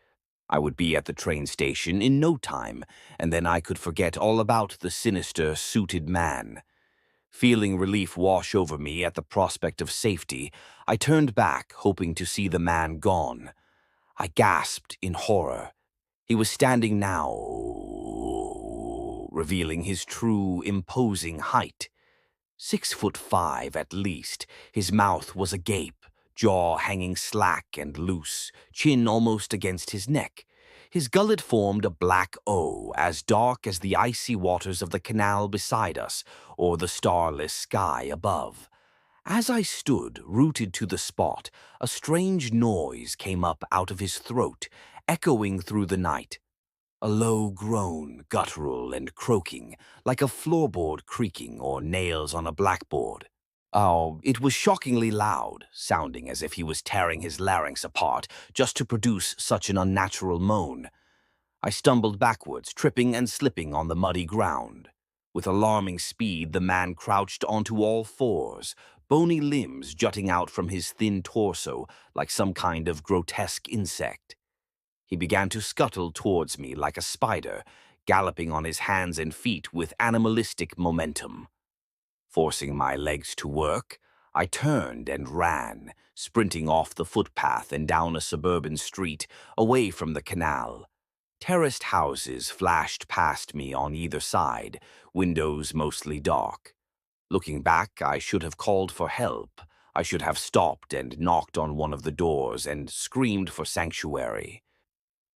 I would be at the train station in no time, and then I could forget all about the sinister, suited man. Feeling relief wash over me at the prospect of safety, I turned back, hoping to see the man gone. I gasped in horror. He was standing now, revealing his true, imposing height. 6'5" at least, his mouth was agape, jaw hanging slack and loose, chin almost against his neck. His gullet formed a black O, as dark as the icy waters of the canal beside us or the starless sky above. As I stood, rooted to the spot, a strange noise came up out of his throat, echoing through the night. A low groan, guttural and croaking, like a floorboard creaking or nails on a blackboard. Oh, it was shockingly loud, sounding as if he was tearing his larynx apart just to produce such an unnatural moan. I stumbled backwards, tripping and slipping on the muddy ground. With alarming speed, the man crouched onto all fours, bony limbs jutting out from his thin torso like some kind of grotesque insect. He began to scuttle towards me like a spider, galloping on his hands and feet with animalistic momentum. Forcing my legs to work, I turned and ran, sprinting off the footpath and down a suburban street, away from the canal. Terraced houses flashed past me on either side, windows mostly dark. Looking back, I should have called for help. I should have stopped and knocked on one of the doors and screamed for sanctuary.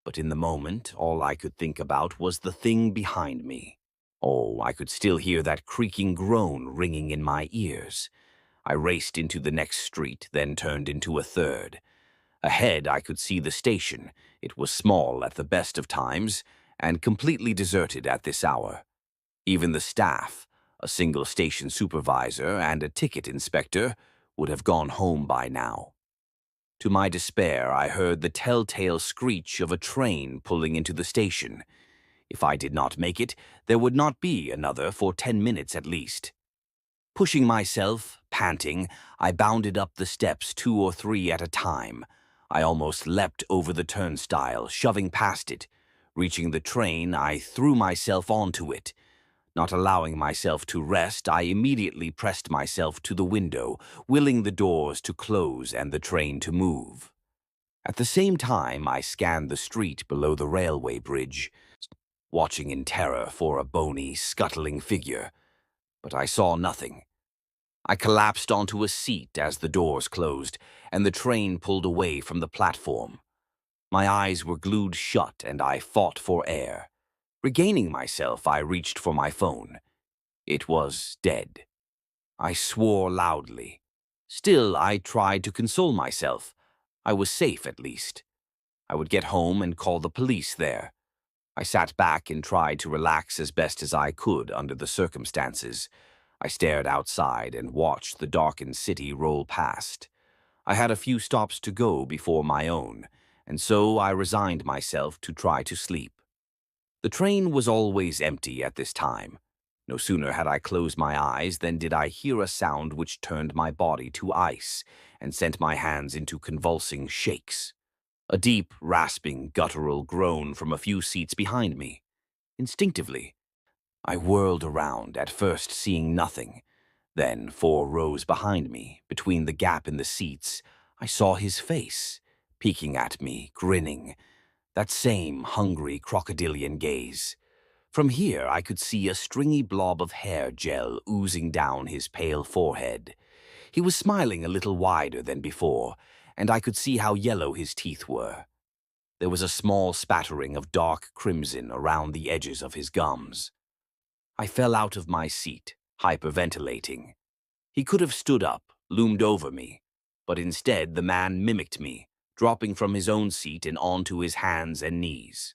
But in the moment, all I could think about was the thing behind me. Oh, I could still hear that creaking groan ringing in my ears. I raced into the next street, then turned into a third. Ahead, I could see the station. It was small at the best of times, and completely deserted at this hour. Even the staff, a single station supervisor and a ticket inspector, would have gone home by now. To my despair, I heard the telltale screech of a train pulling into the station. If I did not make it, there would not be another for 10 minutes at least. Pushing myself, panting, I bounded up the steps 2 or 3 at a time. I almost leapt over the turnstile, shoving past it. Reaching the train, I threw myself onto it. Not allowing myself to rest, I immediately pressed myself to the window, willing the doors to close and the train to move. At the same time, I scanned the street below the railway bridge, watching in terror for a bony, scuttling figure. But I saw nothing. I collapsed onto a seat as the doors closed, and the train pulled away from the platform. My eyes were glued shut, and I fought for air. Regaining myself, I reached for my phone. It was dead. I swore loudly. Still, I tried to console myself. I was safe, at least. I would get home and call the police there. I sat back and tried to relax as best as I could under the circumstances. I stared outside and watched the darkened city roll past. I had a few stops to go before my own, and so I resigned myself to try to sleep. The train was always empty at this time. No sooner had I closed my eyes than did I hear a sound which turned my body to ice and sent my hands into convulsing shakes. A deep, rasping, guttural groan from a few seats behind me. Instinctively, I whirled around, at first seeing nothing. Then, 4 rows behind me, between the gap in the seats, I saw his face, peeking at me, grinning. That same hungry crocodilian gaze. From here, I could see a stringy blob of hair gel oozing down his pale forehead. He was smiling a little wider than before, and I could see how yellow his teeth were. There was a small spattering of dark crimson around the edges of his gums. I fell out of my seat, hyperventilating. He could have stood up, loomed over me, but instead the man mimicked me, dropping from his own seat and onto his hands and knees.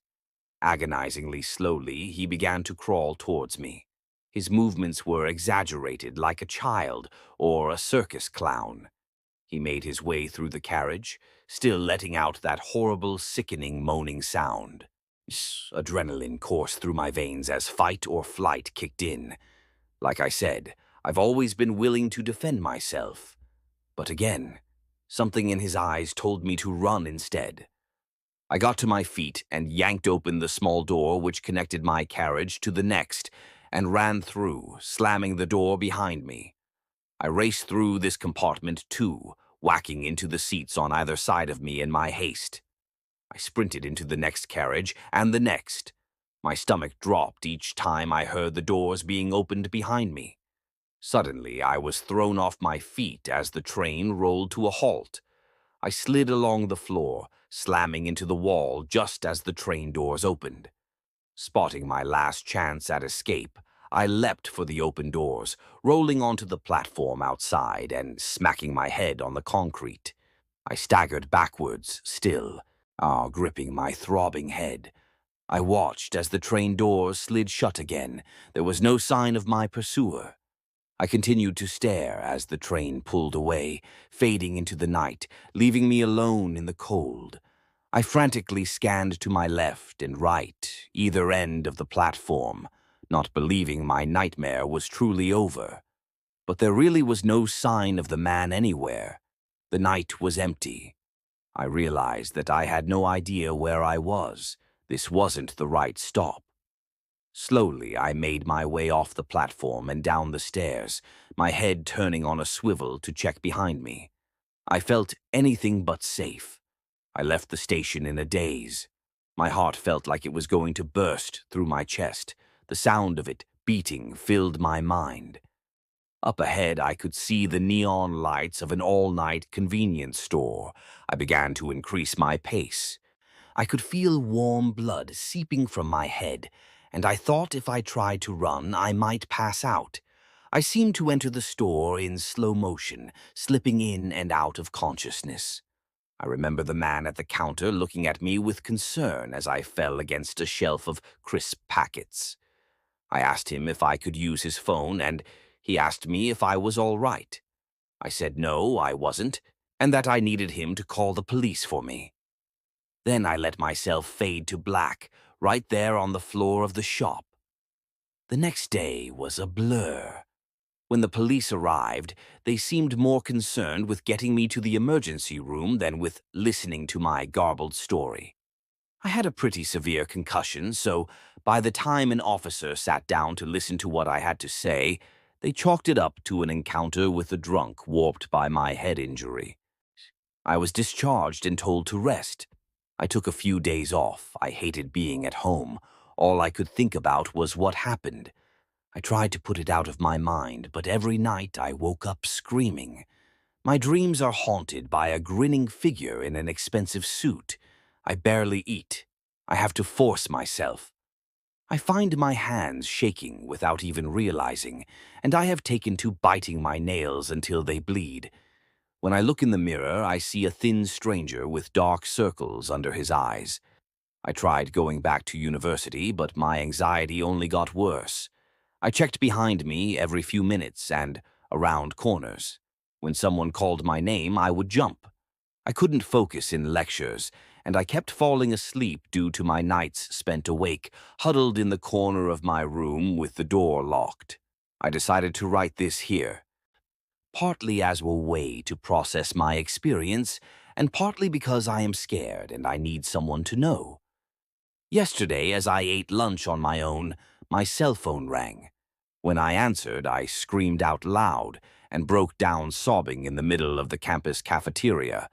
Agonizingly slowly, he began to crawl towards me. His movements were exaggerated, like a child or a circus clown. He made his way through the carriage, still letting out that horrible, sickening, moaning sound. Adrenaline coursed through my veins as fight or flight kicked in. Like I said, I've always been willing to defend myself. But again, something in his eyes told me to run instead. I got to my feet and yanked open the small door which connected my carriage to the next and ran through, slamming the door behind me. I raced through this compartment too, whacking into the seats on either side of me in my haste. I sprinted into the next carriage and the next. My stomach dropped each time I heard the doors being opened behind me. Suddenly, I was thrown off my feet as the train rolled to a halt. I slid along the floor, slamming into the wall just as the train doors opened. Spotting my last chance at escape, I leapt for the open doors, rolling onto the platform outside and smacking my head on the concrete. I staggered backwards, still, gripping my throbbing head. I watched as the train doors slid shut again. There was no sign of my pursuer. I continued to stare as the train pulled away, fading into the night, leaving me alone in the cold. I frantically scanned to my left and right, either end of the platform, not believing my nightmare was truly over. But there really was no sign of the man anywhere. The night was empty. I realized that I had no idea where I was. This wasn't the right stop. Slowly, I made my way off the platform and down the stairs, my head turning on a swivel to check behind me. I felt anything but safe. I left the station in a daze. My heart felt like it was going to burst through my chest. The sound of it beating filled my mind. Up ahead, I could see the neon lights of an all-night convenience store. I began to increase my pace. I could feel warm blood seeping from my head, and I thought if I tried to run, I might pass out. I seemed to enter the store in slow motion, slipping in and out of consciousness. I remember the man at the counter looking at me with concern as I fell against a shelf of crisp packets. I asked him if I could use his phone, and he asked me if I was all right. I said no, I wasn't, and that I needed him to call the police for me. Then I let myself fade to black, right there on the floor of the shop. The next day was a blur. When the police arrived, they seemed more concerned with getting me to the emergency room than with listening to my garbled story. I had a pretty severe concussion, so by the time an officer sat down to listen to what I had to say, they chalked it up to an encounter with a drunk warped by my head injury. I was discharged and told to rest. I took a few days off. I hated being at home. All I could think about was what happened. I tried to put it out of my mind, but every night I woke up screaming. My dreams are haunted by a grinning figure in an expensive suit. I barely eat. I have to force myself. I find my hands shaking without even realizing, and I have taken to biting my nails until they bleed. When I look in the mirror, I see a thin stranger with dark circles under his eyes. I tried going back to university, but my anxiety only got worse. I checked behind me every few minutes and around corners. When someone called my name, I would jump. I couldn't focus in lectures, and I kept falling asleep due to my nights spent awake, huddled in the corner of my room with the door locked. I decided to write this here, partly as a way to process my experience, and partly because I am scared and I need someone to know. Yesterday, as I ate lunch on my own, my cell phone rang. When I answered, I screamed out loud and broke down sobbing in the middle of the campus cafeteria.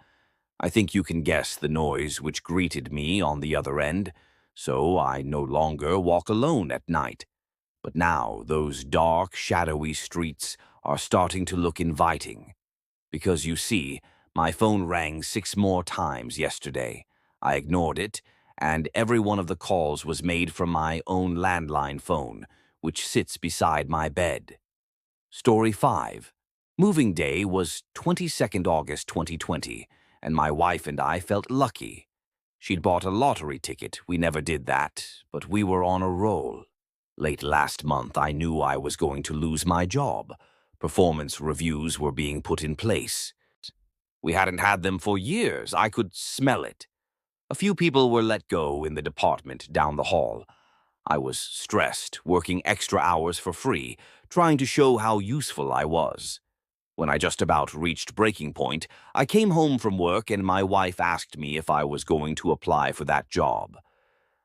I think you can guess the noise which greeted me on the other end, so I no longer walk alone at night. But now those dark, shadowy streets are starting to look inviting. Because you see, my phone rang 6 more times yesterday. I ignored it, and every one of the calls was made from my own landline phone, which sits beside my bed. Story 5. Moving day was 22nd August 2020, and my wife and I felt lucky. She'd bought a lottery ticket. We never did that, but we were on a roll. Late last month, I knew I was going to lose my job. Performance reviews were being put in place. We hadn't had them for years. I could smell it. A few people were let go in the department down the hall. I was stressed, working extra hours for free, trying to show how useful I was. When I just about reached breaking point, I came home from work and my wife asked me if I was going to apply for that job.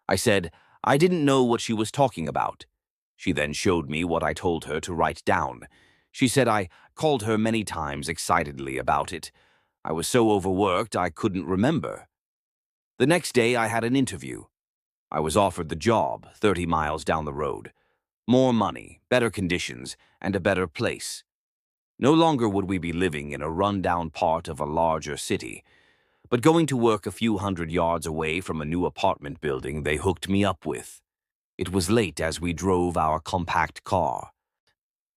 I said I didn't know what she was talking about. She then showed me what I told her to write down. She said I called her many times excitedly about it. I was so overworked I couldn't remember. The next day I had an interview. I was offered the job, 30 miles down the road. More money, better conditions, and a better place. No longer would we be living in a run-down part of a larger city, but going to work a few hundred yards away from a new apartment building they hooked me up with. It was late as we drove our compact car,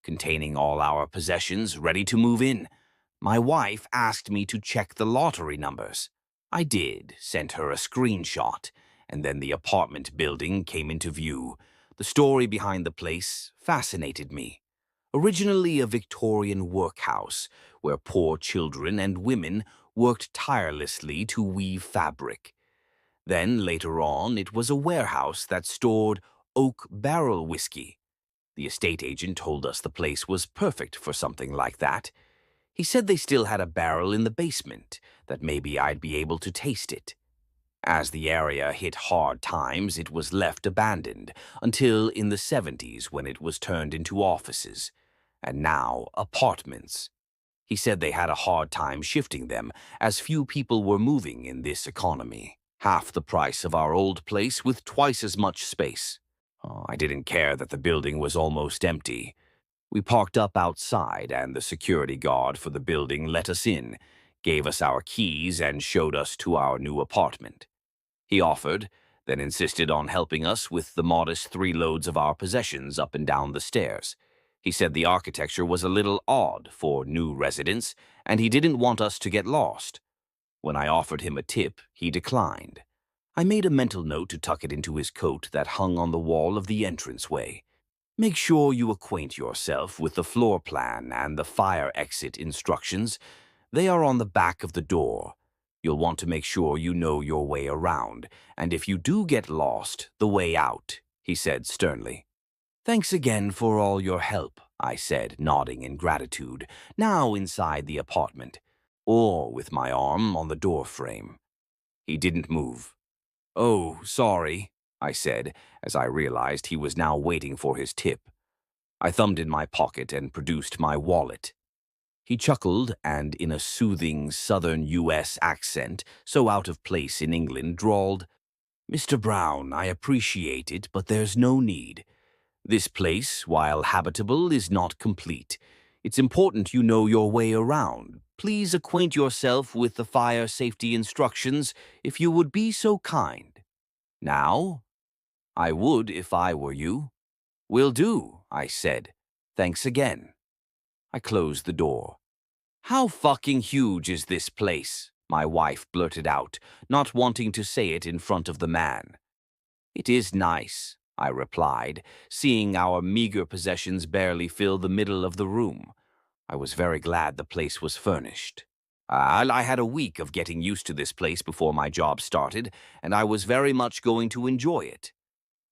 containing all our possessions, ready to move in. My wife asked me to check the lottery numbers. I did, sent her a screenshot, and then the apartment building came into view. The story behind the place fascinated me. Originally a Victorian workhouse where poor children and women worked tirelessly to weave fabric. Then, later on, it was a warehouse that stored oak barrel whiskey. The estate agent told us the place was perfect for something like that. He said they still had a barrel in the basement, that maybe I'd be able to taste it. As the area hit hard times, it was left abandoned, until in the 70s when it was turned into offices, and now apartments. He said they had a hard time shifting them, as few people were moving in this economy. Half the price of our old place with twice as much space. Oh, I didn't care that the building was almost empty. We parked up outside, and the security guard for the building let us in, gave us our keys, and showed us to our new apartment. He offered, then insisted on helping us with the modest 3 loads of our possessions up and down the stairs. He said the architecture was a little odd for new residents, and he didn't want us to get lost. When I offered him a tip, he declined. I made a mental note to tuck it into his coat that hung on the wall of the entranceway. Make sure you acquaint yourself with the floor plan and the fire exit instructions. They are on the back of the door. You'll want to make sure you know your way around, and if you do get lost, the way out, he said sternly. Thanks again for all your help, I said, nodding in gratitude, now inside the apartment, or with my arm on the door frame. He didn't move. Oh, sorry, I said, as I realized he was now waiting for his tip. I thumbed in my pocket and produced my wallet. He chuckled and, in a soothing southern U.S. accent, so out of place in England, drawled, Mr. Brown, I appreciate it, but there's no need. This place, while habitable, is not complete. It's important you know your way around. Please acquaint yourself with the fire safety instructions, if you would be so kind. Now? I would if I were you. Will do, I said. Thanks again. I closed the door. How fucking huge is this place? My wife blurted out, not wanting to say it in front of the man. It is nice, I replied, seeing our meager possessions barely fill the middle of the room. I was very glad the place was furnished. I had a week of getting used to this place before my job started, and I was very much going to enjoy it.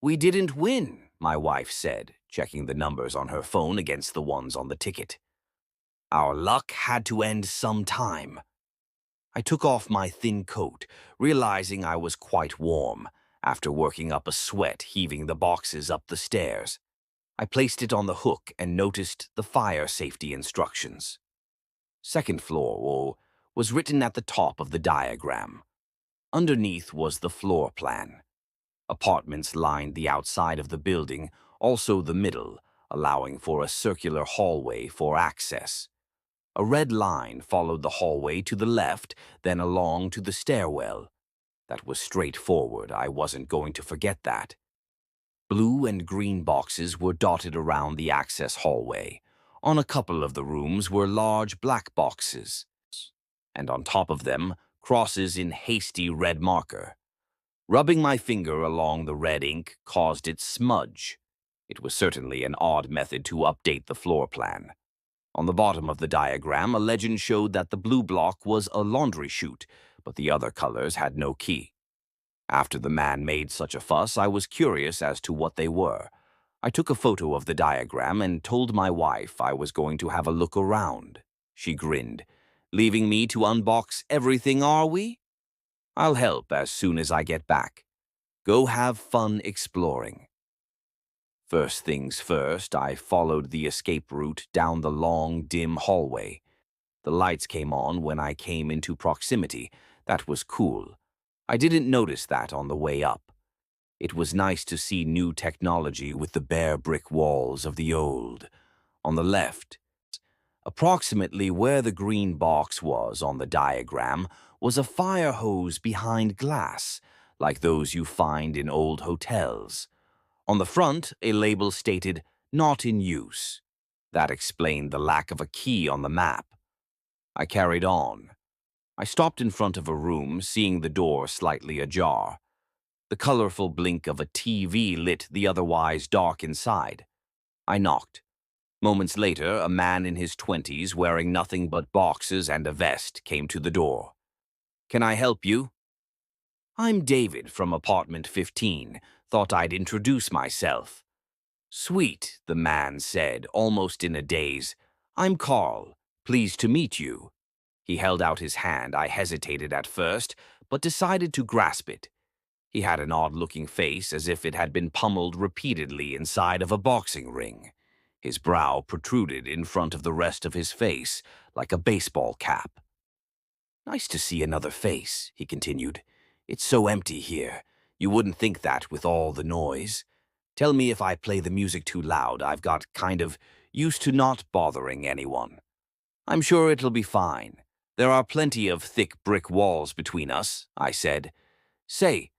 We didn't win, my wife said, checking the numbers on her phone against the ones on the ticket. Our luck had to end sometime. I took off my thin coat, realizing I was quite warm, after working up a sweat heaving the boxes up the stairs. I placed it on the hook and noticed the fire safety instructions. Second floor, was written at the top of the diagram. Underneath was the floor plan. Apartments lined the outside of the building, also the middle, allowing for a circular hallway for access. A red line followed the hallway to the left, then along to the stairwell. That was straightforward. I wasn't going to forget that. Blue and green boxes were dotted around the access hallway. On a couple of the rooms were large black boxes, and on top of them, crosses in hasty red marker. Rubbing my finger along the red ink caused it smudge. It was certainly an odd method to update the floor plan. On the bottom of the diagram, a legend showed that the blue block was a laundry chute, but the other colors had no key. After the man made such a fuss, I was curious as to what they were. I took a photo of the diagram and told my wife I was going to have a look around. She grinned. Leaving me to unbox everything, are we? I'll help as soon as I get back. Go have fun exploring. First things first, I followed the escape route down the long, dim hallway. The lights came on when I came into proximity. That was cool. I didn't notice that on the way up. It was nice to see new technology with the bare brick walls of the old. On the left, approximately where the green box was on the diagram, was a fire hose behind glass, like those you find in old hotels. On the front, a label stated, "Not in use." That explained the lack of a key on the map. I carried on. I stopped in front of a room, seeing the door slightly ajar. The colorful blink of a TV lit the otherwise dark inside. I knocked. Moments later, a man in his 20s, wearing nothing but boxers and a vest, came to the door. "Can I help you?" "I'm David from apartment 15. Thought I'd introduce myself." "Sweet," the man said, almost in a daze. "I'm Carl. Pleased to meet you." He held out his hand. I hesitated at first, but decided to grasp it. He had an odd-looking face, as if it had been pummeled repeatedly inside of a boxing ring. His brow protruded in front of the rest of his face, like a baseball cap. "Nice to see another face," he continued. "It's so empty here. You wouldn't think that with all the noise. Tell me if I play the music too loud. I've got kind of used to not bothering anyone." "I'm sure it'll be fine. There are plenty of thick brick walls between us," I said. "Say,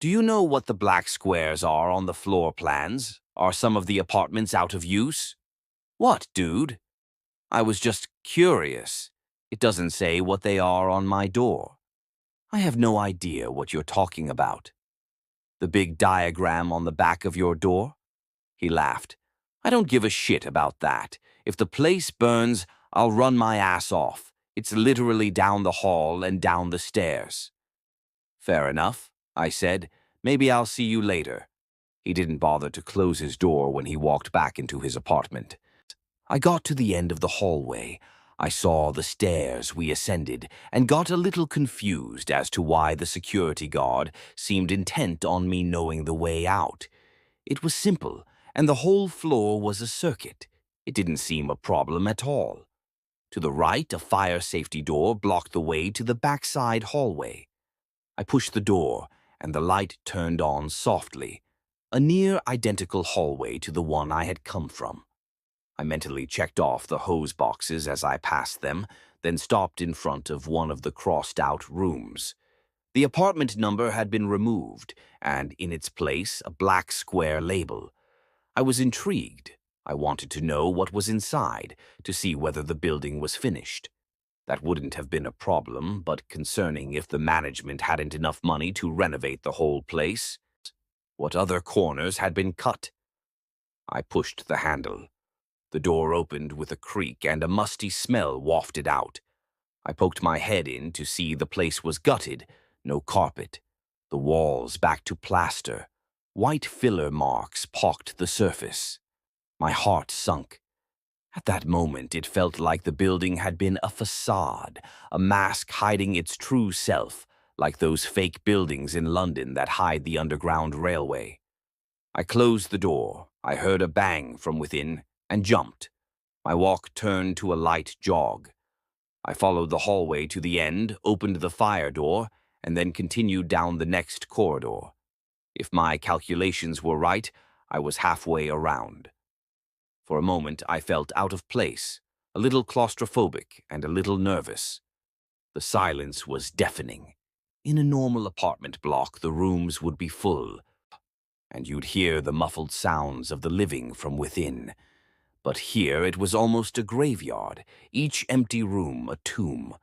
do you know what the black squares are on the floor plans? Are some of the apartments out of use?" "What, dude?" "I was just curious. It doesn't say what they are on my door." "I have no idea what you're talking about." "The big diagram on the back of your door?" He laughed. "I don't give a shit about that. If the place burns, I'll run my ass off. It's literally down the hall and down the stairs." "Fair enough," I said. "Maybe I'll see you later." He didn't bother to close his door when he walked back into his apartment. I got to the end of the hallway. I saw the stairs we ascended and got a little confused as to why the security guard seemed intent on me knowing the way out. It was simple, and the whole floor was a circuit. It didn't seem a problem at all. To the right, a fire safety door blocked the way to the backside hallway. I pushed the door, and the light turned on softly, a near-identical hallway to the one I had come from. I mentally checked off the hose boxes as I passed them, then stopped in front of one of the crossed-out rooms. The apartment number had been removed, and in its place a black square label. I was intrigued. I wanted to know what was inside, to see whether the building was finished. That wouldn't have been a problem, but concerning if the management hadn't enough money to renovate the whole place. What other corners had been cut? I pushed the handle. The door opened with a creak and a musty smell wafted out. I poked my head in to see the place was gutted, no carpet. The walls back to plaster. White filler marks pocked the surface. My heart sunk. At that moment, it felt like the building had been a facade, a mask hiding its true self, like those fake buildings in London that hide the Underground Railway. I closed the door. I heard a bang from within and jumped. My walk turned to a light jog. I followed the hallway to the end, opened the fire door, and then continued down the next corridor. If my calculations were right, I was halfway around. For a moment, I felt out of place, a little claustrophobic and a little nervous. The silence was deafening. In a normal apartment block, the rooms would be full, and you'd hear the muffled sounds of the living from within. But here it was almost a graveyard, each empty room a tomb.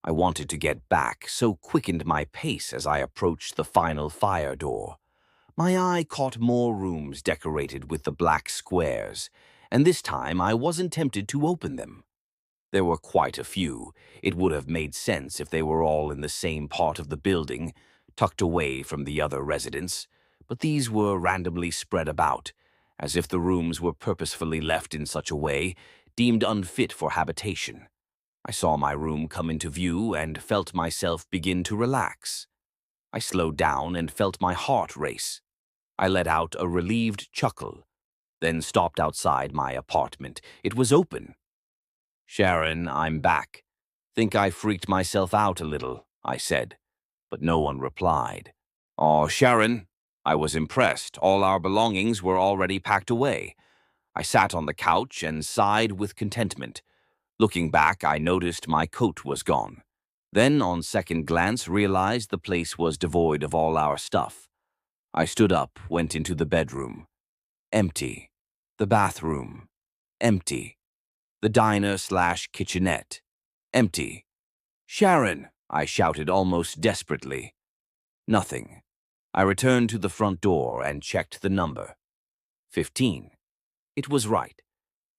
I wanted to get back, so quickened my pace as I approached the final fire door. My eye caught more rooms decorated with the black squares, and this time I wasn't tempted to open them. There were quite a few. It would have made sense if they were all in the same part of the building, tucked away from the other residents, but these were randomly spread about, as if the rooms were purposefully left in such a way, deemed unfit for habitation. I saw my room come into view and felt myself begin to relax. I slowed down and felt my heart race. I let out a relieved chuckle, then stopped outside my apartment. It was open. "Sharon, I'm back. Think I freaked myself out a little," I said, but no one replied. "Aw, Sharon," I was impressed. All our belongings were already packed away. I sat on the couch and sighed with contentment. Looking back, I noticed my coat was gone. Then, on second glance, realized the place was devoid of all our stuff. I stood up, went into the bedroom. Empty. The bathroom. Empty. The diner/kitchenette. Empty. "Sharon!" I shouted almost desperately. Nothing. I returned to the front door and checked the number. 15. It was right.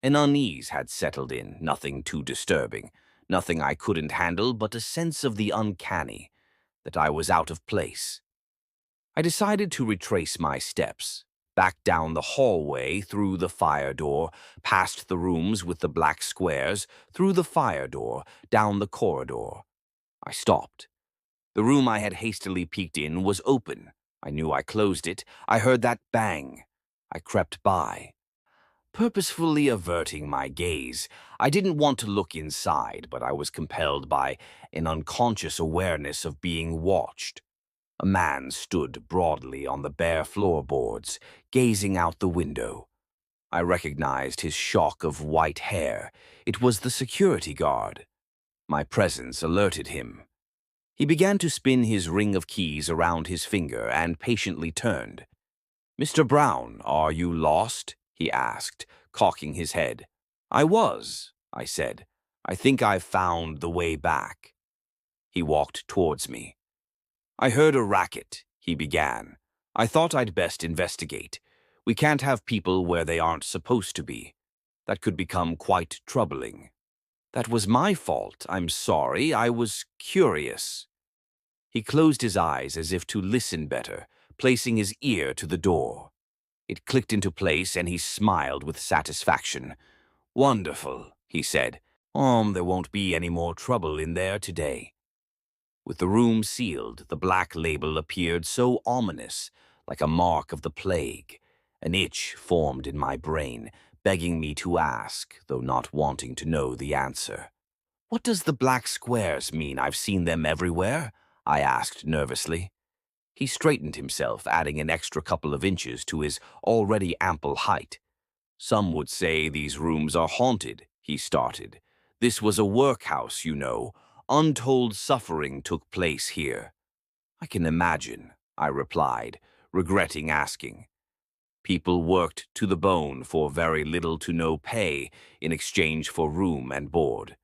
An unease had settled in, nothing too disturbing, nothing I couldn't handle, but a sense of the uncanny, that I was out of place. I decided to retrace my steps, back down the hallway, through the fire door, past the rooms with the black squares, through the fire door, down the corridor. I stopped. The room I had hastily peeked in was open. I knew I closed it. I heard that bang. I crept by, purposefully averting my gaze. I didn't want to look inside, but I was compelled by an unconscious awareness of being watched. A man stood broadly on the bare floorboards, gazing out the window. I recognized his shock of white hair. It was the security guard. My presence alerted him. He began to spin his ring of keys around his finger and patiently turned. "Mr. Brown, are you lost?" he asked, cocking his head. "I was," I said. "I think I've found the way back." He walked towards me. "I heard a racket," he began. "I thought I'd best investigate. We can't have people where they aren't supposed to be. That could become quite troubling." "That was my fault. I'm sorry. I was curious." He closed his eyes as if to listen better, placing his ear to the door. It clicked into place and he smiled with satisfaction. "Wonderful," he said. There won't be any more trouble in there today." With the room sealed, the black label appeared so ominous, like a mark of the plague. An itch formed in my brain, begging me to ask, though not wanting to know the answer. "What does the black squares mean? I've seen them everywhere," I asked nervously. He straightened himself, adding an extra couple of inches to his already ample height. "Some would say these rooms are haunted," he started. "This was a workhouse, you know. Untold suffering took place here." "I can imagine," I replied, regretting asking. "People worked to the bone for very little to no pay in exchange for room and board.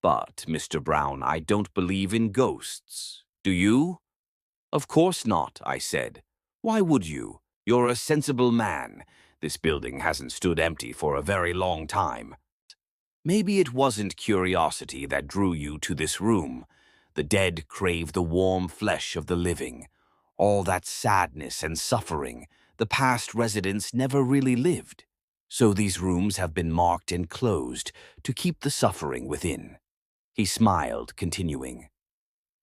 But, Mr. Brown, I don't believe in ghosts. Do you?" "Of course not," I said. "Why would you? You're a sensible man. This building hasn't stood empty for a very long time." "Maybe it wasn't curiosity that drew you to this room. The dead crave the warm flesh of the living. All that sadness and suffering, the past residents never really lived. So these rooms have been marked and closed to keep the suffering within." He smiled, continuing.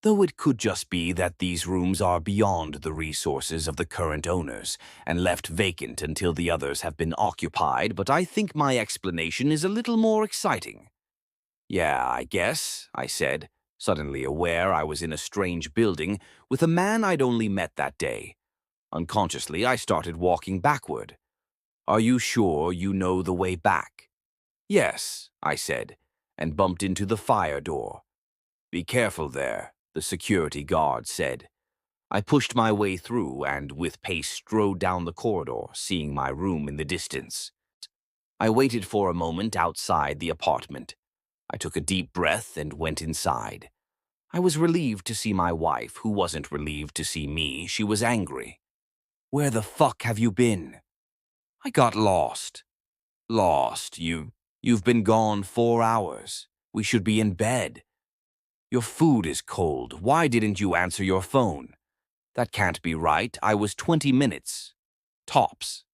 "Though it could just be that these rooms are beyond the resources of the current owners and left vacant until the others have been occupied, but I think my explanation is a little more exciting." "Yeah, I guess," I said, suddenly aware I was in a strange building with a man I'd only met that day. Unconsciously, I started walking backward. "Are you sure you know the way back?" "Yes," I said, and bumped into the fire door. "Be careful there," the security guard said. I pushed my way through and with pace strode down the corridor, seeing my room in the distance. I waited for a moment outside the apartment. I took a deep breath and went inside. I was relieved to see my wife, who wasn't relieved to see me. She was angry. "Where the fuck have you been?" "I got lost." "Lost? You've been gone 4 hours. We should be in bed." "Your food is cold. Why didn't you answer your phone?" "That can't be right. I was 20 minutes. Tops."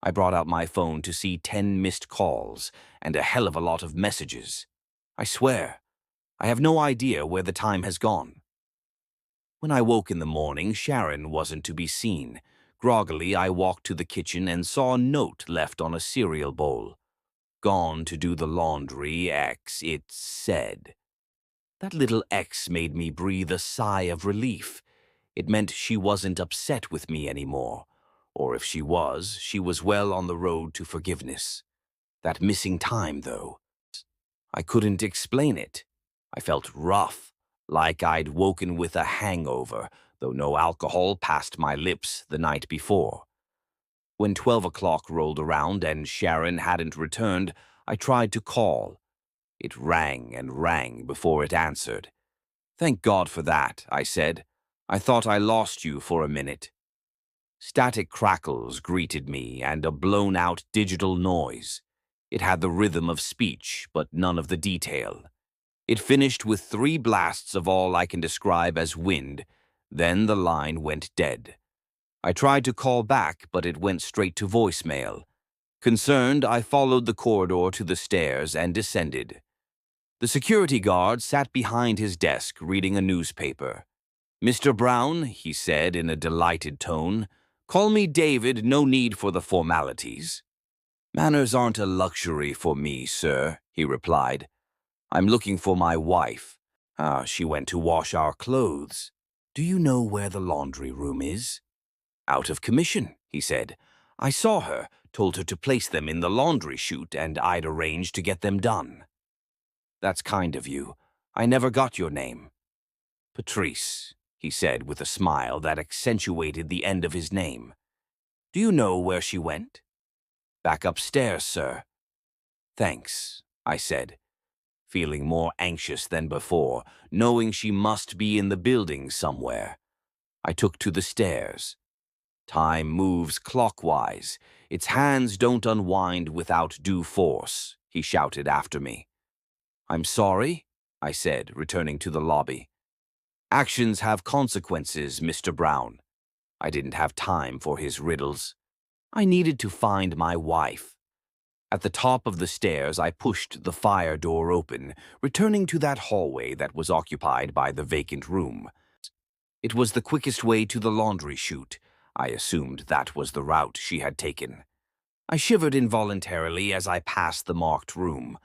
I brought out my phone to see 10 missed calls and a hell of a lot of messages. I swear, I have no idea where the time has gone. When I woke in the morning, Sharon wasn't to be seen. Groggily, I walked to the kitchen and saw a note left on a cereal bowl. "Gone to do the laundry, X," it said. That little X made me breathe a sigh of relief. It meant she wasn't upset with me anymore. Or if she was well on the road to forgiveness. That missing time, though. I couldn't explain it. I felt rough, like I'd woken with a hangover, though no alcohol passed my lips the night before. When 12 o'clock rolled around and Sharon hadn't returned, I tried to call. It rang and rang before it answered. "Thank God for that," I said. "I thought I lost you for a minute." Static crackles greeted me and a blown-out digital noise. It had the rhythm of speech, but none of the detail. It finished with 3 blasts of all I can describe as wind. Then the line went dead. I tried to call back, but it went straight to voicemail. Concerned, I followed the corridor to the stairs and descended. The security guard sat behind his desk reading a newspaper. "Mr. Brown," he said in a delighted tone, "call me David, no need for the formalities." "Manners aren't a luxury for me, sir," he replied. "I'm looking for my wife. She went to wash our clothes. Do you know where the laundry room is?" "Out of commission," he said. "I saw her, told her to place them in the laundry chute, and I'd arranged to get them done." "That's kind of you. I never got your name." "Patrice," he said with a smile that accentuated the end of his name. "Do you know where she went?" "Back upstairs, sir." "Thanks," I said, feeling more anxious than before, knowing she must be in the building somewhere. I took to the stairs. Time moves clockwise. Its hands don't unwind without due force, he shouted after me. "I'm sorry," I said, returning to the lobby. "Actions have consequences, Mr. Brown." I didn't have time for his riddles. I needed to find my wife. At the top of the stairs, I pushed the fire door open, returning to that hallway that was occupied by the vacant room. It was the quickest way to the laundry chute. I assumed that was the route she had taken. I shivered involuntarily as I passed the marked room.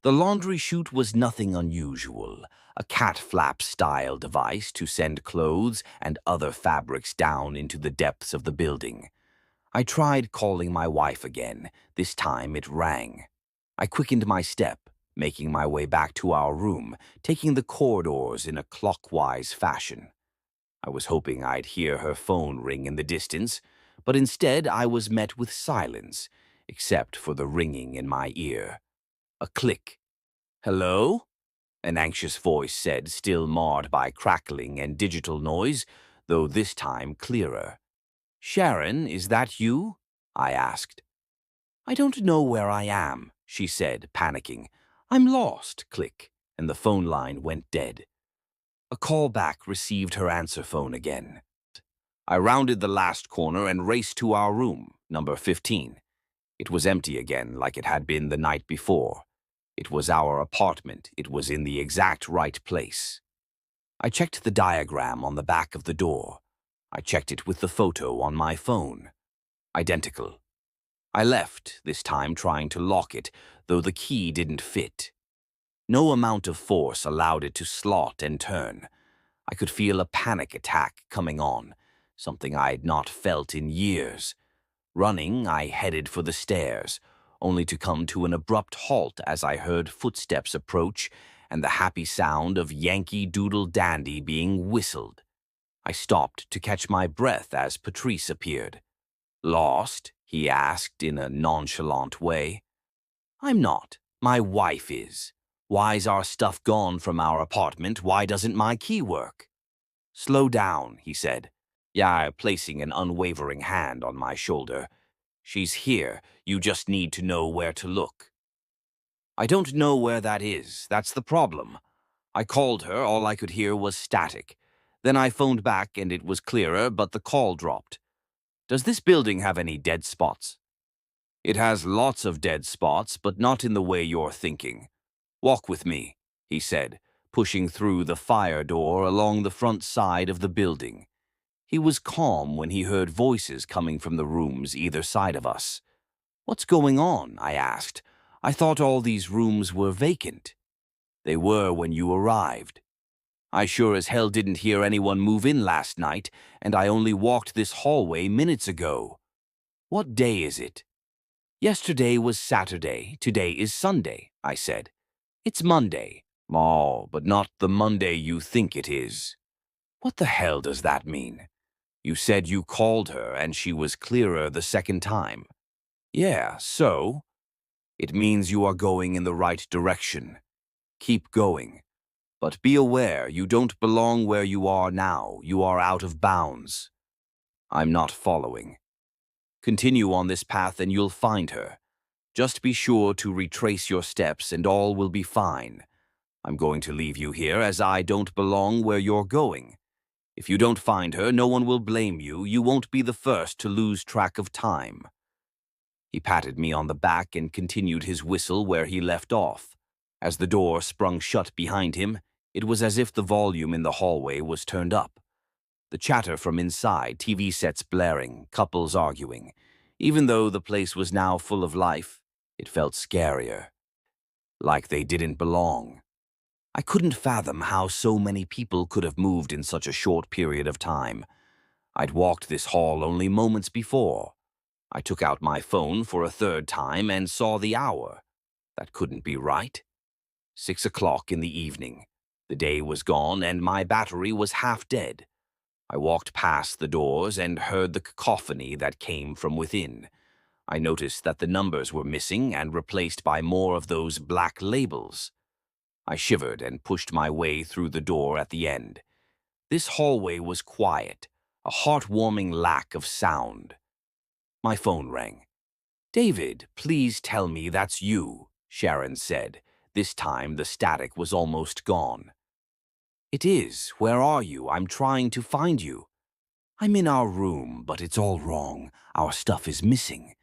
The laundry chute was nothing unusual, a cat flap-style device to send clothes and other fabrics down into the depths of the building. I tried calling my wife again. This time it rang. I quickened my step, making my way back to our room, taking the corridors in a clockwise fashion. I was hoping I'd hear her phone ring in the distance, but instead I was met with silence, except for the ringing in my ear. A click. "Hello?" An anxious voice said, still marred by crackling and digital noise, though this time clearer. "Sharon, is that you?" I asked. "I don't know where I am," she said, panicking. "I'm lost," click, and the phone line went dead. A call back received her answer phone again. I rounded the last corner and raced to our room, number 15. It was empty again, like it had been the night before. It was our apartment. It was in the exact right place. I checked the diagram on the back of the door. I checked it with the photo on my phone. Identical. I left, this time trying to lock it, though the key didn't fit. No amount of force allowed it to slot and turn. I could feel a panic attack coming on, something I had not felt in years. Running, I headed for the stairs, only to come to an abrupt halt as I heard footsteps approach and the happy sound of Yankee Doodle Dandy being whistled. I stopped to catch my breath as Patrice appeared. "Lost?" he asked in a nonchalant way. "I'm not. My wife is. Why's our stuff gone from our apartment? Why doesn't my key work?" "Slow down," he said, placing an unwavering hand on my shoulder. "She's here. You just need to know where to look." "I don't know where that is. That's the problem." I called her. All I could hear was static. Then I phoned back and it was clearer, but the call dropped. "Does this building have any dead spots?" "It has lots of dead spots, but not in the way you're thinking. Walk with me," he said, pushing through the fire door along the front side of the building. He was calm when he heard voices coming from the rooms either side of us. "What's going on?" I asked. "I thought all these rooms were vacant." "They were when you arrived." I sure as hell didn't hear anyone move in last night, and I only walked this hallway minutes ago. What day is it? Yesterday was Saturday, today is Sunday, I said. It's Monday. Oh, but not the Monday you think it is. What the hell does that mean? You said you called her and she was clearer the second time. Yeah, so? It means you are going in the right direction. Keep going. But be aware, you don't belong where you are now. You are out of bounds. I'm not following. Continue on this path and you'll find her. Just be sure to retrace your steps and all will be fine. I'm going to leave you here as I don't belong where you're going. If you don't find her, no one will blame you. You won't be the first to lose track of time. He patted me on the back and continued his whistle where he left off. As the door sprung shut behind him, it was as if the volume in the hallway was turned up. The chatter from inside, TV sets blaring, couples arguing. Even though the place was now full of life, it felt scarier. Like they didn't belong. I couldn't fathom how so many people could have moved in such a short period of time. I'd walked this hall only moments before. I took out my phone for a third time and saw the hour. That couldn't be right. 6 o'clock in the evening. The day was gone and my battery was half dead. I walked past the doors and heard the cacophony that came from within. I noticed that the numbers were missing and replaced by more of those black labels. I shivered and pushed my way through the door at the end. This hallway was quiet, a heartwarming lack of sound. My phone rang. "David, please tell me that's you," Sharon said. This time the static was almost gone. "It is. Where are you? I'm trying to find you." "I'm in our room, but it's all wrong. Our stuff is missing.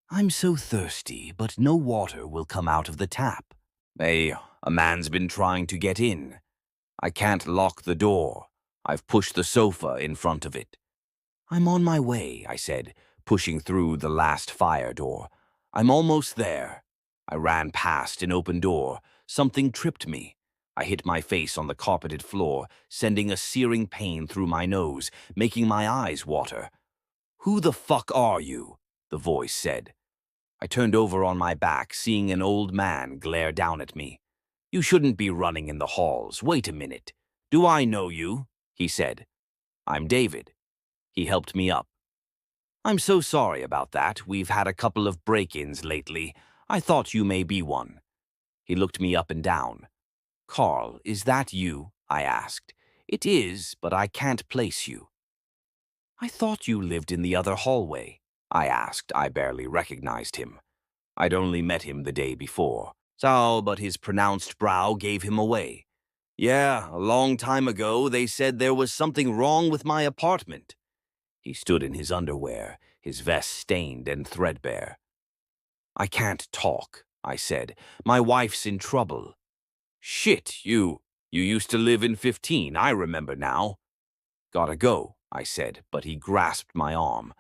I'm so thirsty, but no water will come out of the tap." A man's been trying to get in. I can't lock the door. I've pushed the sofa in front of it." "I'm on my way," I said, pushing through the last fire door. "I'm almost there." I ran past an open door. Something tripped me. I hit my face on the carpeted floor, sending a searing pain through my nose, making my eyes water. "Who the fuck are you?" the voice said. I turned over on my back, seeing an old man glare down at me. "You shouldn't be running in the halls. Wait a minute. Do I know you?" he said. "I'm David." He helped me up. "I'm so sorry about that. We've had a couple of break-ins lately. I thought you may be one." He looked me up and down. "Carl, is that you?" I asked. "It is, but I can't place you." "I thought you lived in the other hallway," I asked. I barely recognized him. I'd only met him the day before. So, but his pronounced brow gave him away. "Yeah, a long time ago they said there was something wrong with my apartment." He stood in his underwear, his vest stained and threadbare. "I can't talk," I said. "My wife's in trouble." "Shit, you used to live in 15, I remember now." "Gotta go," I said, but he grasped my arm.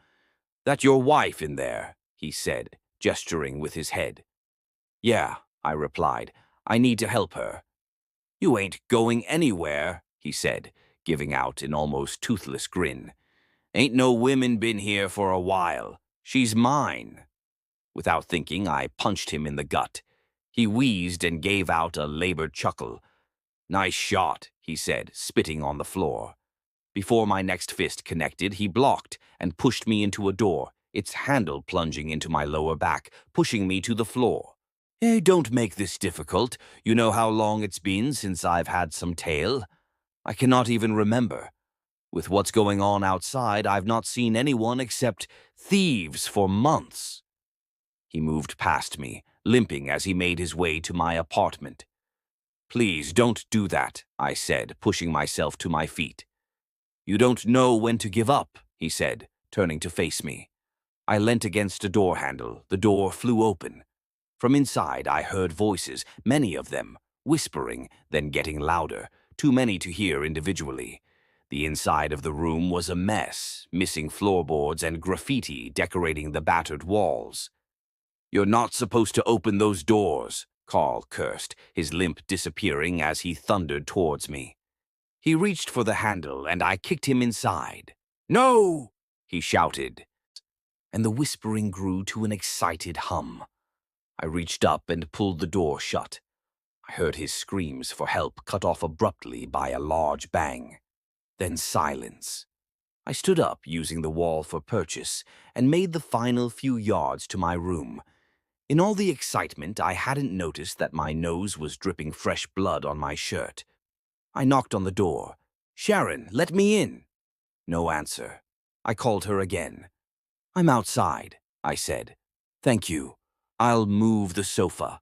"That your wife in there?" he said, gesturing with his head. "Yeah," I replied. "I need to help her." "You ain't going anywhere," he said, giving out an almost toothless grin. "Ain't no women been here for a while. She's mine." Without thinking, I punched him in the gut. He wheezed and gave out a labored chuckle. "Nice shot," he said, spitting on the floor. Before my next fist connected, he blocked and pushed me into a door, its handle plunging into my lower back, pushing me to the floor. "Hey, don't make this difficult. You know how long it's been since I've had some tail? I cannot even remember. With what's going on outside, I've not seen anyone except thieves for months." He moved past me, limping as he made his way to my apartment. "Please don't do that," I said, pushing myself to my feet. "You don't know when to give up," he said, turning to face me. I leant against a door handle. The door flew open. From inside, I heard voices, many of them, whispering, then getting louder, too many to hear individually. The inside of the room was a mess, missing floorboards and graffiti decorating the battered walls. "You're not supposed to open those doors," Carl cursed, his limp disappearing as he thundered towards me. He reached for the handle, and I kicked him inside. "No!" he shouted, and the whispering grew to an excited hum. I reached up and pulled the door shut. I heard his screams for help cut off abruptly by a large bang. Then silence. I stood up, using the wall for purchase, and made the final few yards to my room. In all the excitement, I hadn't noticed that my nose was dripping fresh blood on my shirt. I knocked on the door. "Sharon, let me in." No answer. I called her again. "I'm outside," I said. "Thank you. I'll move the sofa."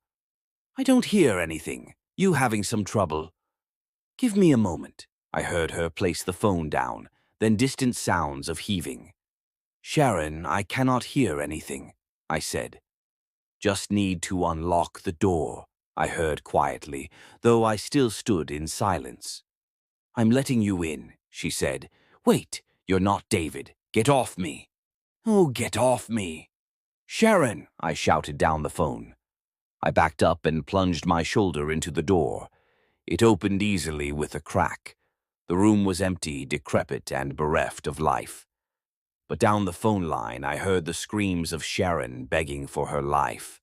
"I don't hear anything. You having some trouble?" "Give me a moment." I heard her place the phone down, then distant sounds of heaving. "Sharon, I cannot hear anything," I said. "Just need to unlock the door," I heard quietly, though I still stood in silence. "I'm letting you in," she said. "Wait, you're not David. Get off me." "Oh, get off me." "Sharon," I shouted down the phone. I backed up and plunged my shoulder into the door. It opened easily with a crack. The room was empty, decrepit, and bereft of life. But down the phone line, I heard the screams of Sharon begging for her life.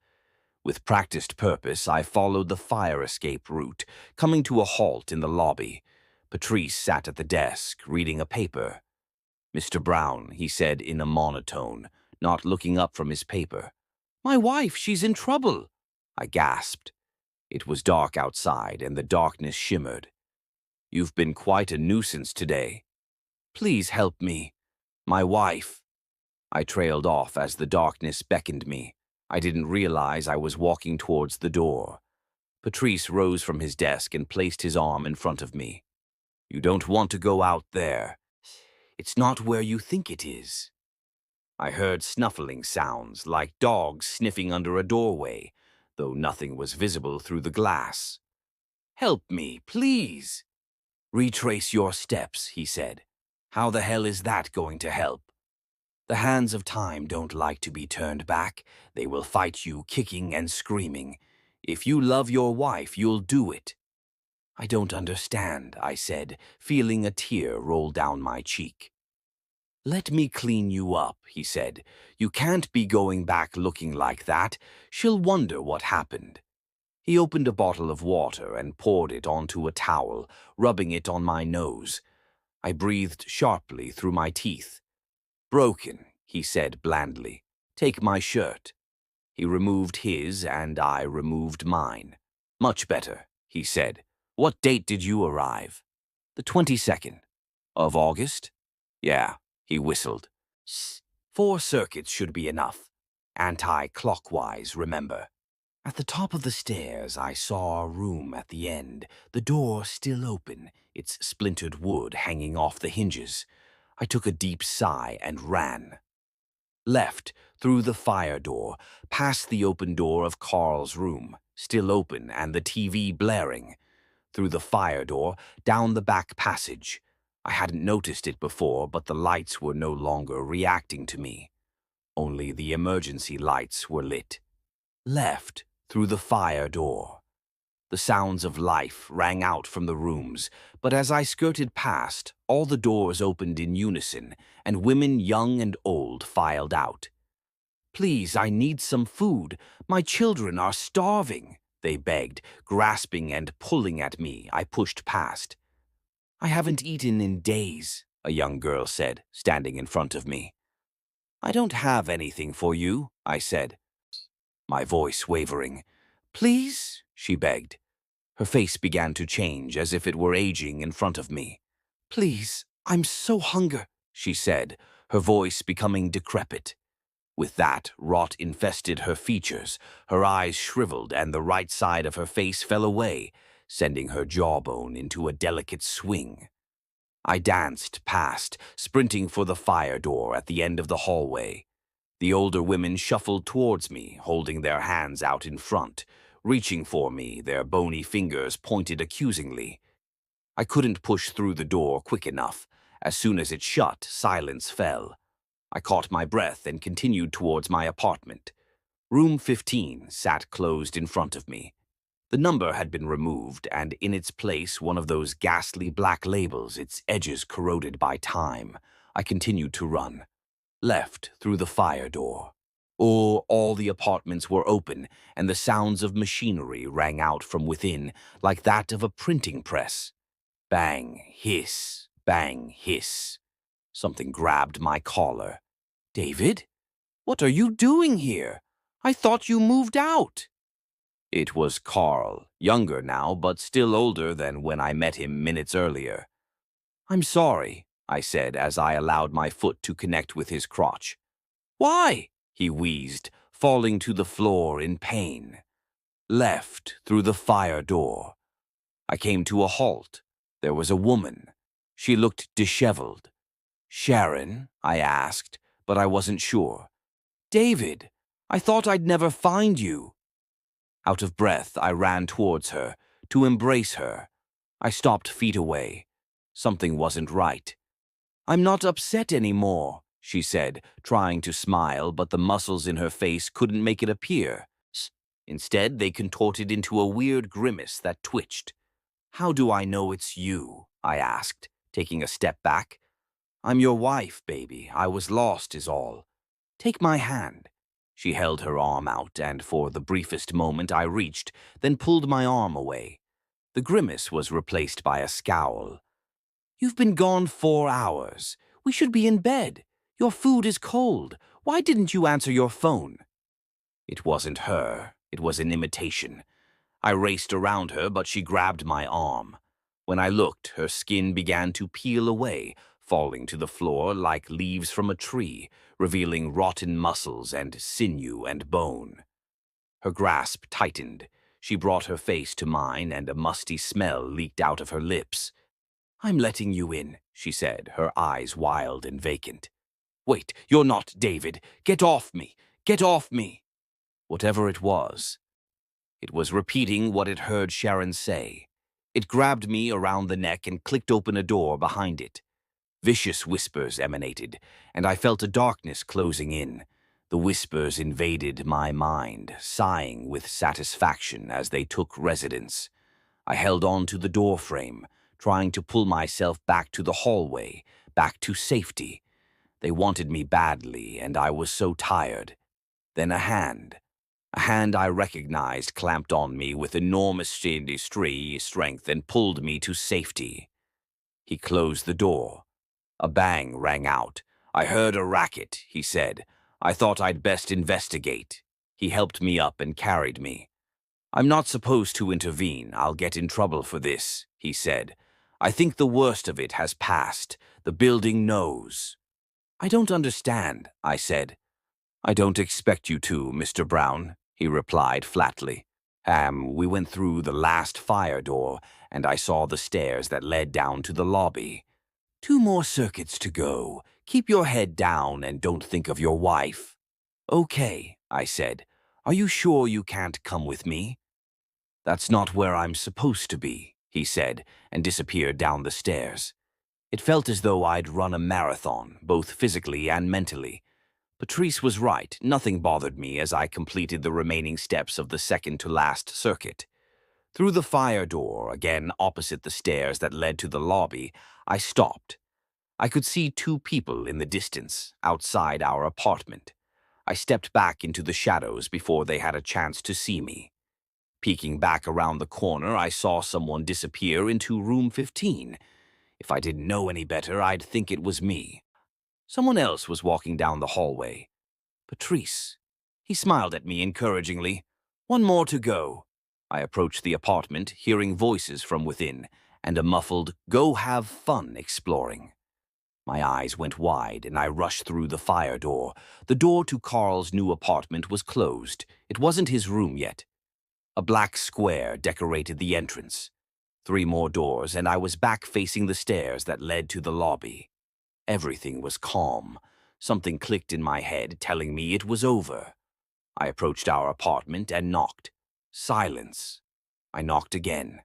With practiced purpose, I followed the fire escape route, coming to a halt in the lobby. Patrice sat at the desk, reading a paper. "Mr. Brown," he said in a monotone, not looking up from his paper. "My wife, she's in trouble," I gasped. It was dark outside, and the darkness shimmered. "You've been quite a nuisance today. Please help me. My wife." I trailed off as the darkness beckoned me. I didn't realize I was walking towards the door. Patrice rose from his desk and placed his arm in front of me. "You don't want to go out there. It's not where you think it is." I heard snuffling sounds, like dogs sniffing under a doorway, though nothing was visible through the glass. "Help me, please." "Retrace your steps," he said. "How the hell is that going to help?" "The hands of time don't like to be turned back. They will fight you, kicking and screaming. If you love your wife, you'll do it." "I don't understand," I said, feeling a tear roll down my cheek. "Let me clean you up," he said. "You can't be going back looking like that. She'll wonder what happened." He opened a bottle of water and poured it onto a towel, rubbing it on my nose. I breathed sharply through my teeth. "Broken," he said blandly. "Take my shirt." He removed his, and I removed mine. "Much better," he said. "What date did you arrive?" "The 22nd. "Of August?" "Yeah," he whistled. 4 circuits should be enough. Anti-clockwise, remember." At the top of the stairs, I saw a room at the end, the door still open, its splintered wood hanging off the hinges. I took a deep sigh and ran. Left, through the fire door, past the open door of Carl's room, still open and the TV blaring. Through the fire door, down the back passage. I hadn't noticed it before, but the lights were no longer reacting to me. Only the emergency lights were lit. Left, through the fire door. The sounds of life rang out from the rooms, but as I skirted past, all the doors opened in unison, and women young and old filed out. "Please, I need some food. My children are starving," they begged, grasping and pulling at me. I pushed past. "I haven't eaten in days," a young girl said, standing in front of me. "I don't have anything for you," I said, my voice wavering. "Please?" she begged. Her face began to change as if it were aging in front of me. "Please, I'm so hungry," she said, her voice becoming decrepit. With that, rot infested her features, her eyes shriveled and the right side of her face fell away, sending her jawbone into a delicate swing. I danced past, sprinting for the fire door at the end of the hallway. The older women shuffled towards me, holding their hands out in front, reaching for me, their bony fingers pointed accusingly. I couldn't push through the door quick enough. As soon as it shut, silence fell. I caught my breath and continued towards my apartment. Room 15 sat closed in front of me. The number had been removed, and in its place one of those ghastly black labels, its edges corroded by time. I continued to run, left through the fire door. All the apartments were open, and the sounds of machinery rang out from within, like that of a printing press. Bang, hiss, bang, hiss. Something grabbed my collar. "David? What are you doing here? I thought you moved out." It was Carl, younger now, but still older than when I met him minutes earlier. "I'm sorry," I said as I allowed my foot to connect with his crotch. "Why?" he wheezed, falling to the floor in pain. "Left through the fire door." I came to a halt. There was a woman. She looked disheveled. "Sharon?" I asked, but I wasn't sure. "David, I thought I'd never find you." Out of breath, I ran towards her, to embrace her. I stopped feet away. Something wasn't right. "I'm not upset anymore," she said, trying to smile, but the muscles in her face couldn't make it appear. Instead, they contorted into a weird grimace that twitched. "How do I know it's you?" I asked, taking a step back. "I'm your wife, baby. I was lost is all. Take my hand." She held her arm out, and for the briefest moment I reached, then pulled my arm away. The grimace was replaced by a scowl. "You've been gone 4 hours. We should be in bed. Your food is cold. Why didn't you answer your phone?" It wasn't her. It was an imitation. I raced around her, but she grabbed my arm. When I looked, her skin began to peel away, falling to the floor like leaves from a tree, revealing rotten muscles and sinew and bone. Her grasp tightened. She brought her face to mine, and a musty smell leaked out of her lips. "I'm letting you in," she said, her eyes wild and vacant. "Wait, you're not David. Get off me! Get off me!" Whatever it was repeating what it heard Sharon say. It grabbed me around the neck and clicked open a door behind it. Vicious whispers emanated, and I felt a darkness closing in. The whispers invaded my mind, sighing with satisfaction as they took residence. I held on to the doorframe, trying to pull myself back to the hallway, back to safety. They wanted me badly, and I was so tired. Then a hand I recognized clamped on me with enormous strength and pulled me to safety. He closed the door. A bang rang out. "I heard a racket," he said. "I thought I'd best investigate." He helped me up and carried me. "I'm not supposed to intervene. I'll get in trouble for this," he said. "I think the worst of it has passed. The building knows." "I don't understand," I said. "I don't expect you to, Mr. Brown," he replied flatly. We went through the last fire door, and I saw the stairs that led down to the lobby. "2 more circuits to go. Keep your head down and don't think of your wife." "Okay," I said. "Are you sure you can't come with me?" "That's not where I'm supposed to be," he said, and disappeared down the stairs. It felt as though I'd run a marathon, both physically and mentally. Patrice was right. Nothing bothered me as I completed the remaining steps of the second-to-last circuit. Through the fire door, again opposite the stairs that led to the lobby, I stopped. I could see 2 people in the distance, outside our apartment. I stepped back into the shadows before they had a chance to see me. Peeking back around the corner, I saw someone disappear into room 15. If I didn't know any better, I'd think it was me. Someone else was walking down the hallway. Patrice. He smiled at me encouragingly. "1 more to go." I approached the apartment, hearing voices from within, and a muffled, "Go have fun exploring." My eyes went wide, and I rushed through the fire door. The door to Carl's new apartment was closed. It wasn't his room yet. A black square decorated the entrance. 3 more doors, and I was back facing the stairs that led to the lobby. Everything was calm. Something clicked in my head, telling me it was over. I approached our apartment and knocked. Silence. I knocked again.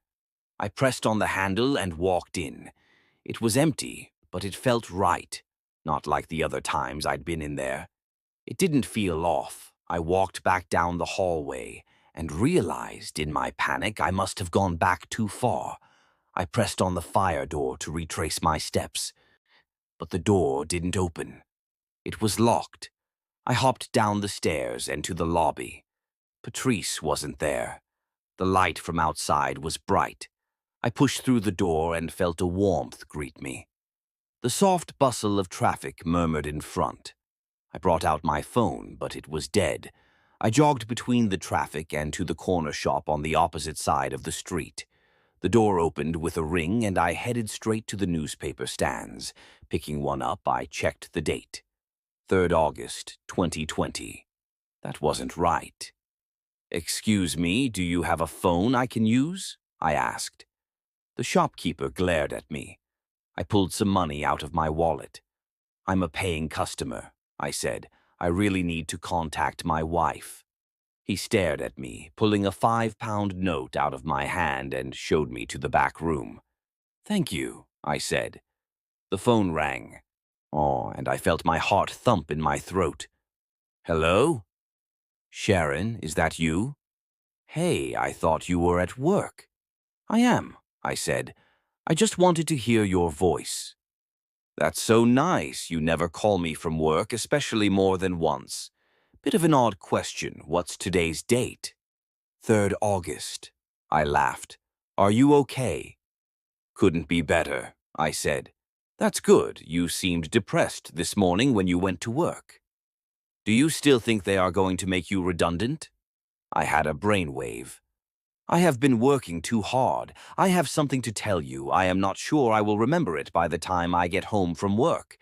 I pressed on the handle and walked in. It was empty, but it felt right, not like the other times I'd been in there. It didn't feel off. I walked back down the hallway, and realized in my panic I must have gone back too far. I pressed on the fire door to retrace my steps, but the door didn't open. It was locked. I hopped down the stairs and to the lobby. Patrice wasn't there. The light from outside was bright. I pushed through the door and felt a warmth greet me. The soft bustle of traffic murmured in front. I brought out my phone, but it was dead. I jogged between the traffic and to the corner shop on the opposite side of the street. The door opened with a ring and I headed straight to the newspaper stands. Picking one up, I checked the date. 3rd August, 2020. That wasn't right. "Excuse me, do you have a phone I can use?" I asked. The shopkeeper glared at me. I pulled some money out of my wallet. "I'm a paying customer," I said. "I really need to contact my wife." He stared at me, pulling a £5 note out of my hand and showed me to the back room. "Thank you," I said. The phone rang. Oh, and I felt my heart thump in my throat. "Hello? Sharon, is that you?" "Hey, I thought you were at work." "I am," I said. "I just wanted to hear your voice." "That's so nice. You never call me from work, especially more than once. Bit of an odd question. What's today's date?" 3rd August. I laughed. "Are you okay?" "Couldn't be better," I said. "That's good. You seemed depressed this morning when you went to work. Do you still think they are going to make you redundant?" I had a brainwave. "I have been working too hard. I have something to tell you. I am not sure I will remember it by the time I get home from work.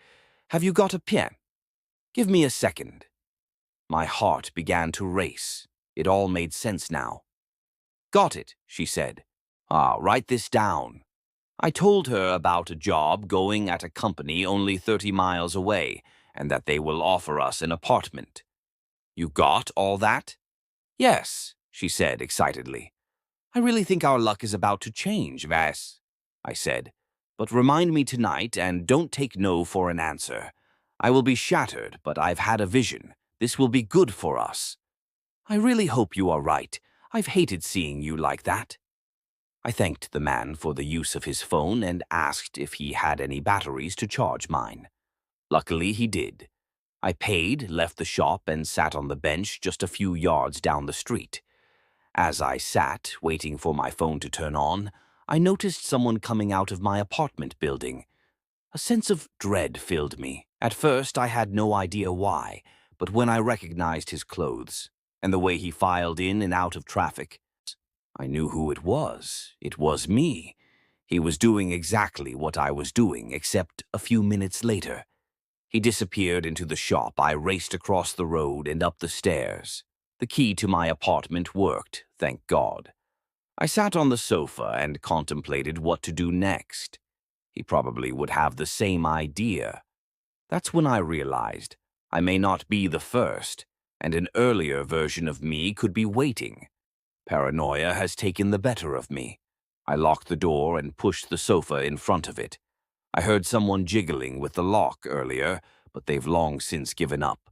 Have you got a pen? Give me a second." My heart began to race. It all made sense now. "Got it," she said. Write this down." I told her about a job going at a company only 30 miles away, and that they will offer us an apartment. "You got all that?" "Yes," she said excitedly. "I really think our luck is about to change, Vass," I said. "But remind me tonight and don't take no for an answer. I will be shattered, but I've had a vision. This will be good for us." "I really hope you are right. I've hated seeing you like that." I thanked the man for the use of his phone and asked if he had any batteries to charge mine. Luckily, he did. I paid, left the shop, and sat on the bench just a few yards down the street. As I sat, waiting for my phone to turn on, I noticed someone coming out of my apartment building. A sense of dread filled me. At first, I had no idea why, but when I recognized his clothes and the way he filed in and out of traffic, I knew who it was. It was me. He was doing exactly what I was doing, except a few minutes later. He disappeared into the shop. I raced across the road and up the stairs. The key to my apartment worked, thank God. I sat on the sofa and contemplated what to do next. He probably would have the same idea. That's when I realized I may not be the first, and an earlier version of me could be waiting. Paranoia has taken the better of me. I locked the door and pushed the sofa in front of it. I heard someone jiggling with the lock earlier, but they've long since given up.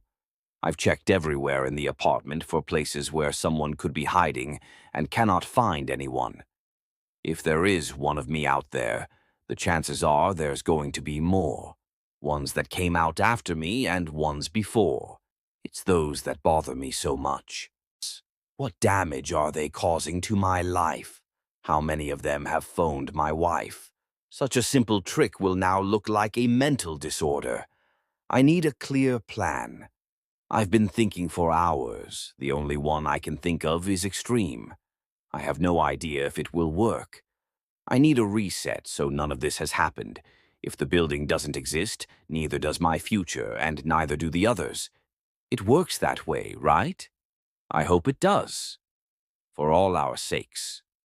I've checked everywhere in the apartment for places where someone could be hiding and cannot find anyone. If there is one of me out there, the chances are there's going to be more. Ones that came out after me and ones before. It's those that bother me so much. What damage are they causing to my life? How many of them have phoned my wife? Such a simple trick will now look like a mental disorder. I need a clear plan. I've been thinking for hours. The only one I can think of is extreme. I have no idea if it will work. I need a reset so none of this has happened. If the building doesn't exist, neither does my future, and neither do the others. It works that way, right? I hope it does. For all our sakes.